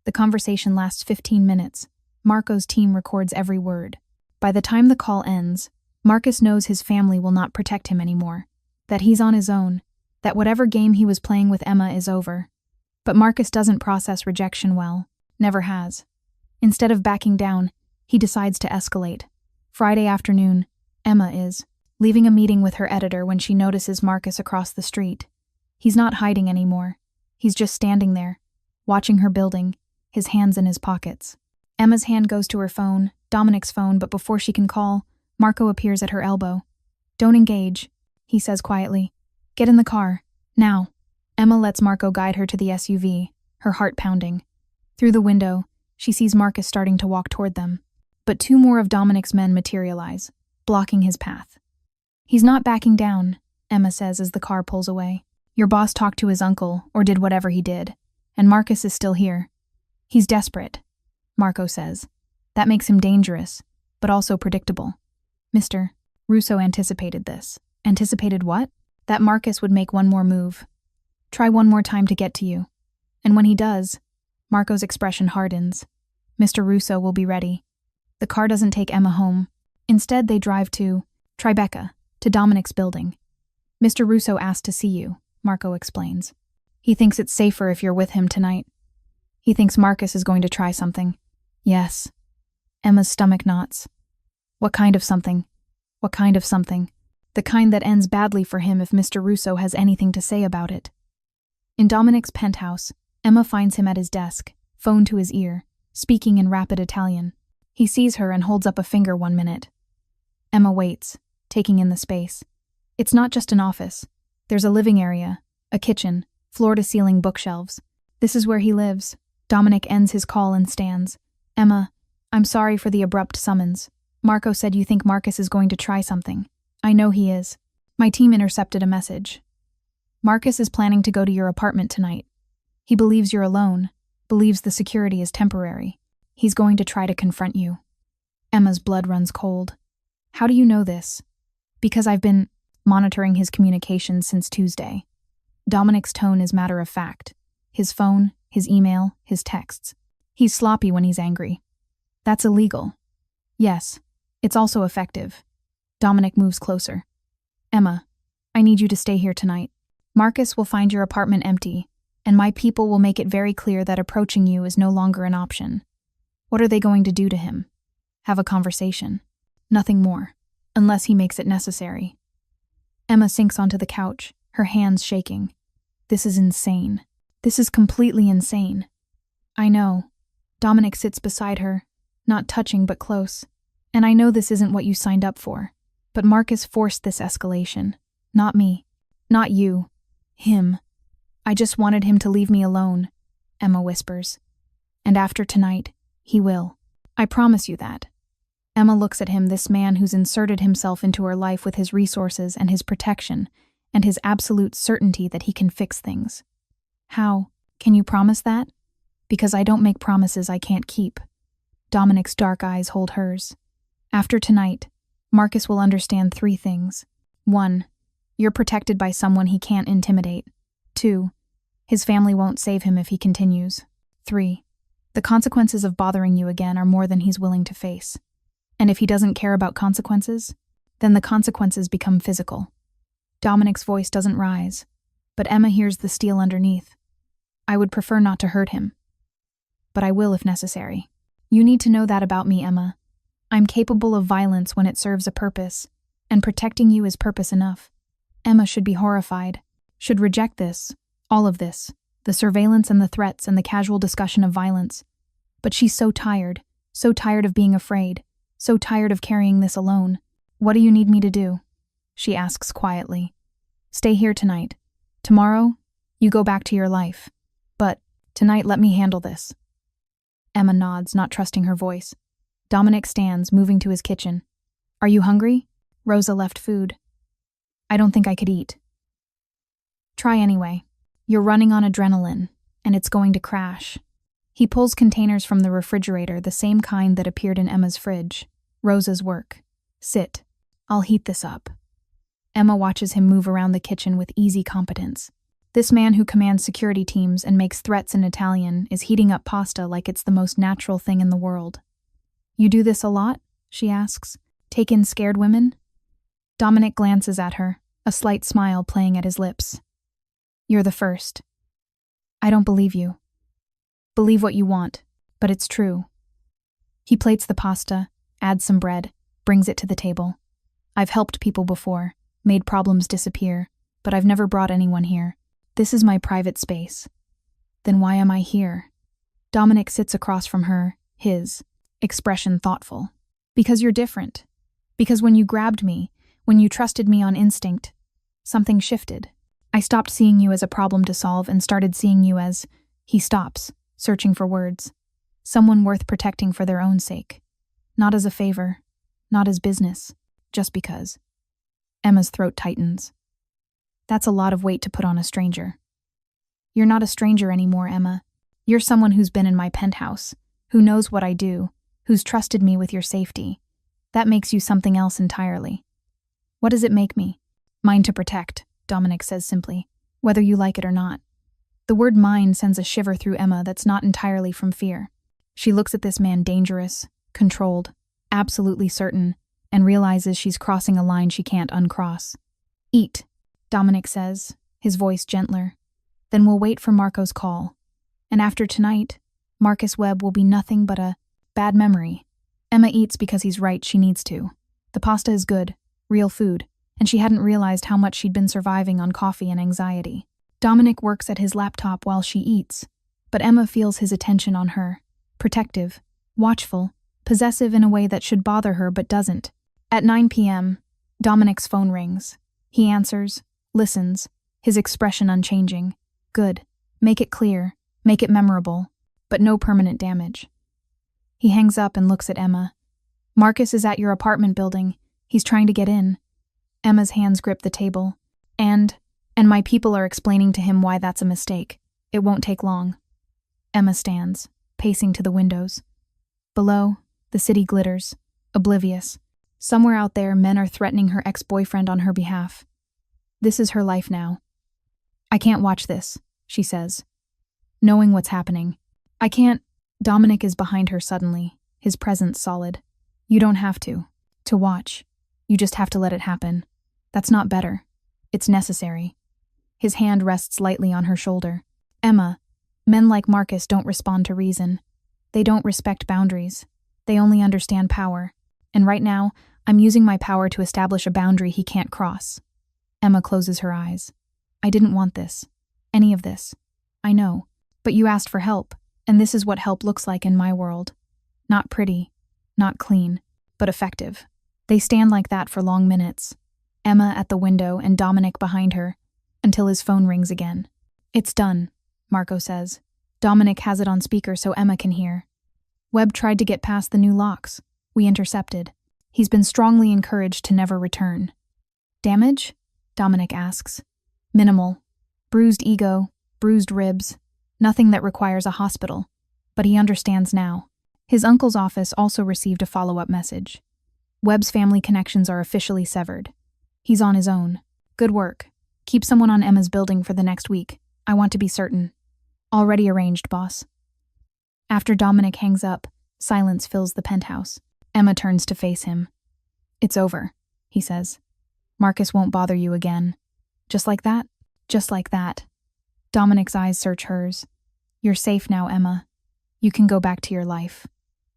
The conversation lasts 15 minutes. Marco's team records every word. By the time the call ends, Marcus knows his family will not protect him anymore, that he's on his own, that whatever game he was playing with Emma is over. But Marcus doesn't process rejection well, never has. Instead of backing down, he decides to escalate. Friday afternoon, Emma is leaving a meeting with her editor when she notices Marcus across the street. He's not hiding anymore. He's just standing there, watching her building, his hands in his pockets. Emma's hand goes to her phone, Dominic's phone, but before she can call, Marco appears at her elbow. "Don't engage," he says quietly. "Get in the car, now." Emma lets Marco guide her to the SUV, her heart pounding. Through the window, she sees Marcus starting to walk toward them. But two more of Dominic's men materialize, blocking his path. "He's not backing down," Emma says as the car pulls away. "Your boss talked to his uncle, or did whatever he did, and Marcus is still here. He's desperate," Marco says. "That makes him dangerous, but also predictable." Mr. Russo anticipated this. Anticipated what? That Marcus would make one more move. Try one more time to get to you. And when he does, Marco's expression hardens. Mr. Russo will be ready. The car doesn't take Emma home. Instead, they drive to Tribeca, to Dominic's building. "Mr. Russo asked to see you," Marco explains. "He thinks it's safer if you're with him tonight. He thinks Marcus is going to try something." "Yes." Emma's stomach knots. What kind of something? What kind of something? The kind that ends badly for him if Mr. Russo has anything to say about it. In Dominic's penthouse, Emma finds him at his desk, phone to his ear, speaking in rapid Italian. He sees her and holds up a finger 1 minute. Emma waits, taking in the space. It's not just an office. There's a living area, a kitchen, floor-to-ceiling bookshelves. This is where he lives. Dominic ends his call and stands. "Emma, I'm sorry for the abrupt summons. Marco said you think Marcus is going to try something. I know he is. My team intercepted a message. Marcus is planning to go to your apartment tonight. He believes you're alone, believes the security is temporary. He's going to try to confront you." Emma's blood runs cold. "How do you know this?" "Because I've been monitoring his communications since Tuesday." Dominic's tone is matter of fact. His phone, his email, his texts. He's sloppy when he's angry. "That's illegal." "Yes, it's also effective." Dominic moves closer. "Emma, I need you to stay here tonight. Marcus will find your apartment empty, and my people will make it very clear that approaching you is no longer an option. What are they going to do to him? Have a conversation. Nothing more, unless he makes it necessary." Emma sinks onto the couch, her hands shaking. This is insane. This is completely insane. "I know." Dominic sits beside her, not touching but close. "And I know this isn't what you signed up for. But Marcus forced this escalation. Not me. Not you. Him. I just wanted him to leave me alone," Emma whispers. "And after tonight, he will. I promise you that." Emma looks at him, this man who's inserted himself into her life with his resources and his protection, and his absolute certainty that he can fix things. "How? Can you promise that?" "Because I don't make promises I can't keep." Dominic's dark eyes hold hers. "After tonight, Marcus will understand 3 things. 1. You're protected by someone he can't intimidate. 2. His family won't save him if he continues. 3. The consequences of bothering you again are more than he's willing to face. And if he doesn't care about consequences, then the consequences become physical." Dominic's voice doesn't rise, but Emma hears the steel underneath. "I would prefer not to hurt him. But I will if necessary. You need to know that about me, Emma. I'm capable of violence when it serves a purpose, and protecting you is purpose enough." Emma should be horrified, should reject this, all of this, the surveillance and the threats and the casual discussion of violence. But she's so tired of being afraid, so tired of carrying this alone. "What do you need me to do?" she asks quietly. "Stay here tonight. Tomorrow, you go back to your life. But tonight, let me handle this." Emma nods, not trusting her voice. Dominic stands, moving to his kitchen. "Are you hungry?" Rosa left food. "I don't think I could eat." "Try anyway. You're running on adrenaline, and it's going to crash." He pulls containers from the refrigerator, the same kind that appeared in Emma's fridge. Rosa's work. "Sit. I'll heat this up." Emma watches him move around the kitchen with easy competence. This man who commands security teams and makes threats in Italian is heating up pasta like it's the most natural thing in the world. "You do this a lot?" she asks. "Take in scared women?" Dominic glances at her, a slight smile playing at his lips. You're the first. I don't believe you. Believe what you want, but it's true. He plates the pasta, adds some bread, brings it to the table. I've helped people before, made problems disappear, but I've never brought anyone here. This is my private space. Then why am I here? Dominic sits across from her, his expression thoughtful. Because you're different. Because when you grabbed me, when you trusted me on instinct, something shifted. I stopped seeing you as a problem to solve and started seeing you as… He stops, searching for words. Someone worth protecting for their own sake. Not as a favor, not as business, just because. Emma's throat tightens. That's a lot of weight to put on a stranger. You're not a stranger anymore, Emma. You're someone who's been in my penthouse, who knows what I do, who's trusted me with your safety. That makes you something else entirely. What does it make me? Mine to protect, Dominic says simply, whether you like it or not. The word mine sends a shiver through Emma that's not entirely from fear. She looks at this man dangerous, controlled, absolutely certain, and realizes she's crossing a line she can't uncross. Eat, Dominic says, his voice gentler. Then we'll wait for Marco's call. And after tonight, Marcus Webb will be nothing but a bad memory. Emma eats because he's right, she needs to. The pasta is good, real food, and she hadn't realized how much she'd been surviving on coffee and anxiety. Dominic works at his laptop while she eats, but Emma feels his attention on her, protective, watchful, possessive in a way that should bother her but doesn't. At 9 p.m., Dominic's phone rings. He answers, listens, his expression unchanging. Good. Make it clear, make it memorable, but no permanent damage. He hangs up and looks at Emma. Marcus is at your apartment building. He's trying to get in. Emma's hands grip the table. And my people are explaining to him why that's a mistake. It won't take long. Emma stands, pacing to the windows. Below, the city glitters, oblivious. Somewhere out there, men are threatening her ex-boyfriend on her behalf. This is her life now. I can't watch this, she says, knowing what's happening. I can't… Dominic is behind her suddenly, his presence solid. You don't have to watch. You just have to let it happen. That's not better. It's necessary. His hand rests lightly on her shoulder. Emma, men like Marcus don't respond to reason. They don't respect boundaries. They only understand power. And right now, I'm using my power to establish a boundary he can't cross. Emma closes her eyes. I didn't want this. Any of this. I know. But you asked for help, and this is what help looks like in my world. Not pretty, not clean, but effective. They stand like that for long minutes. Emma at the window and Dominic behind her, until his phone rings again. It's done, Marco says. Dominic has it on speaker so Emma can hear. Webb tried to get past the new locks. We intercepted. He's been strongly encouraged to never return. Damage? Dominic asks. Minimal. Bruised ego, bruised ribs. Nothing that requires a hospital. But he understands now. His uncle's office also received a follow-up message. Webb's family connections are officially severed. He's on his own. Good work. Keep someone on Emma's building for the next week. I want to be certain. Already arranged, boss. After Dominic hangs up, silence fills the penthouse. Emma turns to face him. It's over, he says. Marcus won't bother you again. Just like that? Just like that. Dominic's eyes search hers. You're safe now, Emma. You can go back to your life.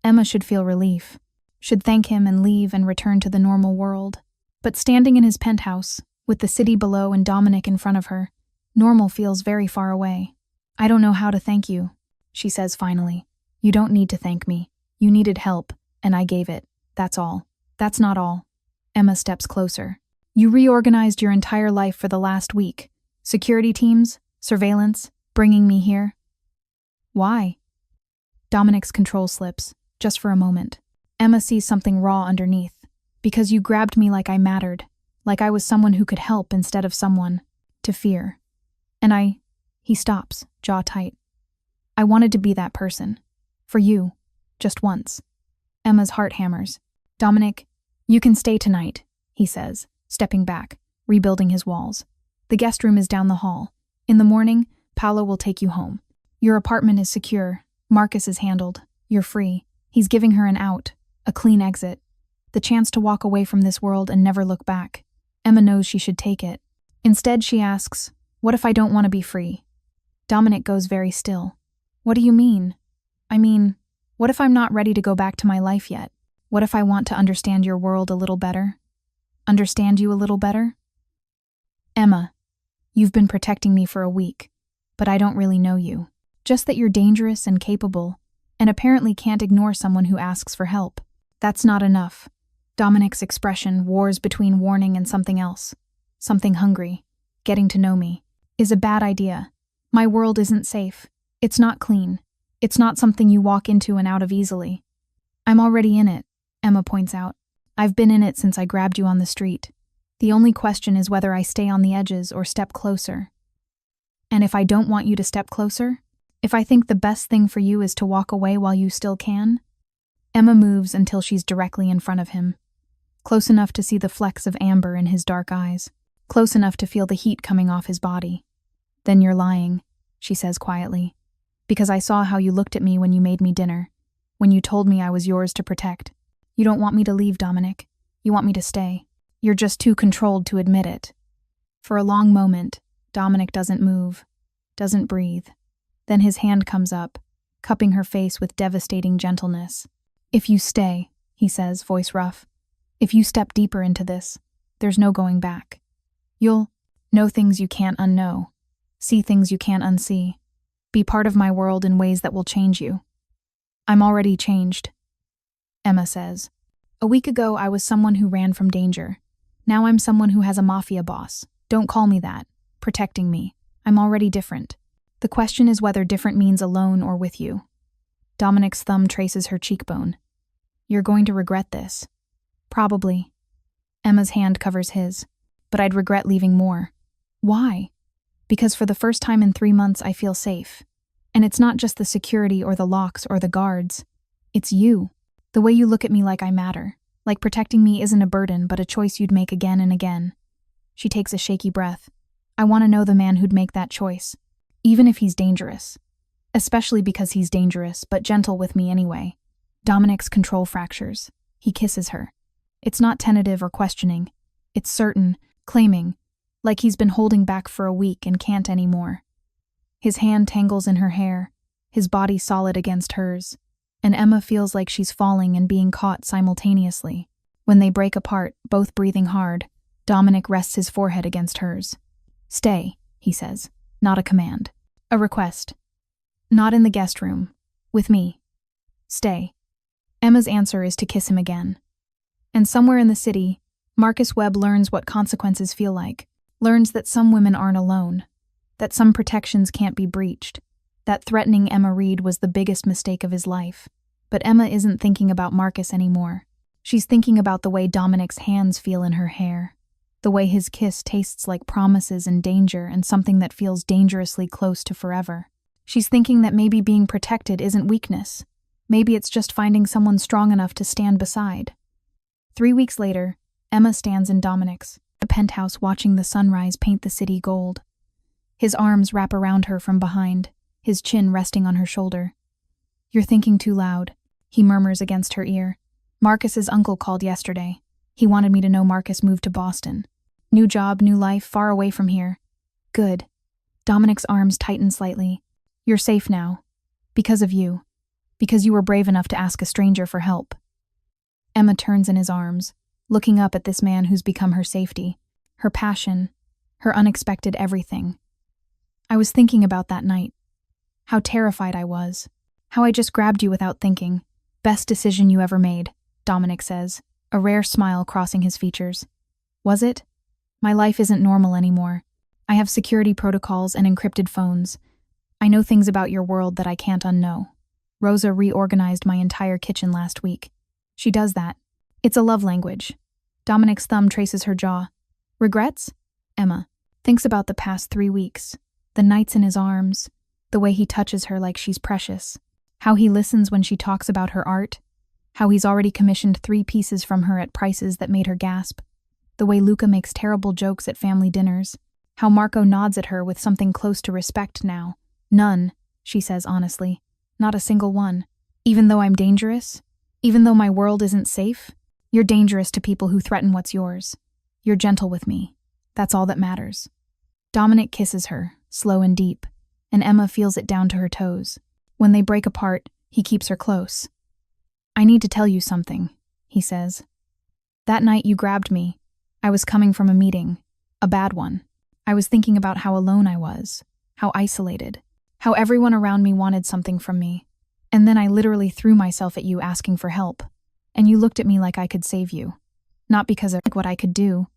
Emma should feel relief, should thank him and leave and return to the normal world. But standing in his penthouse, with the city below and Dominic in front of her, normal feels very far away. I don't know how to thank you, she says finally. You don't need to thank me. You needed help, and I gave it. That's all. That's not all. Emma steps closer. You reorganized your entire life for the last week. Security teams, surveillance, bringing me here. Why? Dominic's control slips, just for a moment. Emma sees something raw underneath. Because you grabbed me like I mattered, like I was someone who could help instead of someone to fear. And he stops, jaw tight. I wanted to be that person. For you. Just once. Emma's heart hammers. Dominic, you can stay tonight, he says, stepping back, rebuilding his walls. The guest room is down the hall. In the morning, Paolo will take you home. Your apartment is secure. Marcus is handled. You're free. He's giving her an out, a clean exit. The chance to walk away from this world and never look back. Emma knows she should take it. Instead, she asks, "What if I don't want to be free?" Dominic goes very still. "What do you mean?" "I mean, what if I'm not ready to go back to my life yet? What if I want to understand your world a little better? Understand you a little better?" "Emma, you've been protecting me for a week, but I don't really know you. Just that you're dangerous and capable, and apparently can't ignore someone who asks for help. That's not enough." Dominic's expression wars between warning and something else. Something hungry. "Getting to know me is a bad idea. My world isn't safe. It's not clean. It's not something you walk into and out of easily." "I'm already in it," Emma points out. "I've been in it since I grabbed you on the street. The only question is whether I stay on the edges or step closer." "And if I don't want you to step closer? If I think the best thing for you is to walk away while you still can?" Emma moves until she's directly in front of him. Close enough to see the flecks of amber in his dark eyes. Close enough to feel the heat coming off his body. "Then you're lying," she says quietly. "Because I saw how you looked at me when you made me dinner. When you told me I was yours to protect. You don't want me to leave, Dominic. You want me to stay. You're just too controlled to admit it." For a long moment, Dominic doesn't move. Doesn't breathe. Then his hand comes up, cupping her face with devastating gentleness. "If you stay," he says, voice rough, "if you step deeper into this, there's no going back. You'll know things you can't unknow, see things you can't unsee, be part of my world in ways that will change you." "I'm already changed," Emma says. "A week ago, I was someone who ran from danger. Now I'm someone who has a mafia boss. Don't call me that. Protecting me. I'm already different. The question is whether different means alone or with you." Dominic's thumb traces her cheekbone. "You're going to regret this." "Probably." Emma's hand covers his. "But I'd regret leaving more." "Why?" "Because for the first time in 3 months I feel safe. And it's not just the security or the locks or the guards. It's you. The way you look at me like I matter. Like protecting me isn't a burden but a choice you'd make again and again." She takes a shaky breath. "I want to know the man who'd make that choice. Even if he's dangerous. Especially because he's dangerous, but gentle with me anyway." Dominic's control fractures. He kisses her. It's not tentative or questioning. It's certain, claiming, like he's been holding back for a week and can't anymore. His hand tangles in her hair, his body solid against hers, and Emma feels like she's falling and being caught simultaneously. When they break apart, both breathing hard, Dominic rests his forehead against hers. "Stay," he says, not a command. A request. "Not in the guest room. With me. Stay." Emma's answer is to kiss him again. And somewhere in the city, Marcus Webb learns what consequences feel like, learns that some women aren't alone, that some protections can't be breached, that threatening Emma Reed was the biggest mistake of his life. But Emma isn't thinking about Marcus anymore. She's thinking about the way Dominic's hands feel in her hair, the way his kiss tastes like promises and danger and something that feels dangerously close to forever. She's thinking that maybe being protected isn't weakness. Maybe it's just finding someone strong enough to stand beside. 3 weeks later, Emma stands in Dominic's, the penthouse watching the sunrise paint the city gold. His arms wrap around her from behind, his chin resting on her shoulder. "You're thinking too loud," he murmurs against her ear. "Marcus's uncle called yesterday. He wanted me to know Marcus moved to Boston. New job, new life, far away from here." "Good." Dominic's arms tighten slightly. "You're safe now. Because of you. Because you were brave enough to ask a stranger for help." Emma turns in his arms, looking up at this man who's become her safety, her passion, her unexpected everything. "I was thinking about that night. How terrified I was. How I just grabbed you without thinking. Best decision you ever made," Dominic says, a rare smile crossing his features. "Was it? My life isn't normal anymore. I have security protocols and encrypted phones. I know things about your world that I can't unknow. Rosa reorganized my entire kitchen last week. She does that. It's a love language." Dominic's thumb traces her jaw. "Regrets?" Emma thinks about the past 3 weeks, the nights in his arms, the way he touches her like she's precious, how he listens when she talks about her art, how he's already commissioned 3 pieces from her at prices that made her gasp, the way Luca makes terrible jokes at family dinners, how Marco nods at her with something close to respect now. "None," she says honestly. "Not a single one. Even though I'm dangerous, even though my world isn't safe, you're dangerous to people who threaten what's yours. You're gentle with me. That's all that matters. Dominic kisses her, slow and deep, and Emma feels it down to her toes. When they break apart, he keeps her close. I need to tell you something, he says. That night you grabbed me. I was coming from a meeting, a bad one. I was thinking about how alone I was, how isolated, how everyone around me wanted something from me. And then I literally threw myself at you asking for help, and you looked at me like I could save you. Not because of what I could do,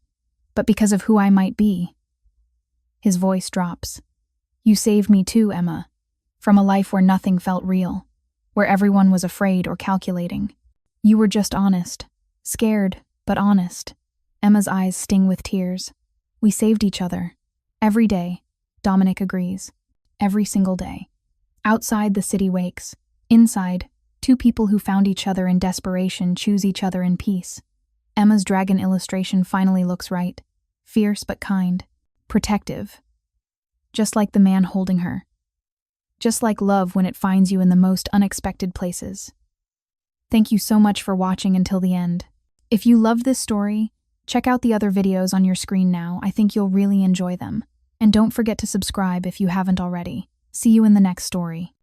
but because of who I might be. His voice drops. You saved me too, Emma, from a life where nothing felt real, where everyone was afraid or calculating. You were just honest, scared, but honest. Emma's eyes sting with tears. We saved each other. Every day, Dominic agrees. Every single day. Outside, the city wakes. Inside, two people who found each other in desperation choose each other in peace. Emma's dragon illustration finally looks right. Fierce but kind. Protective. Just like the man holding her. Just like love when it finds you in the most unexpected places. Thank you so much for watching until the end. If you loved this story, check out the other videos on your screen now. I think you'll really enjoy them. And don't forget to subscribe if you haven't already. See you in the next story.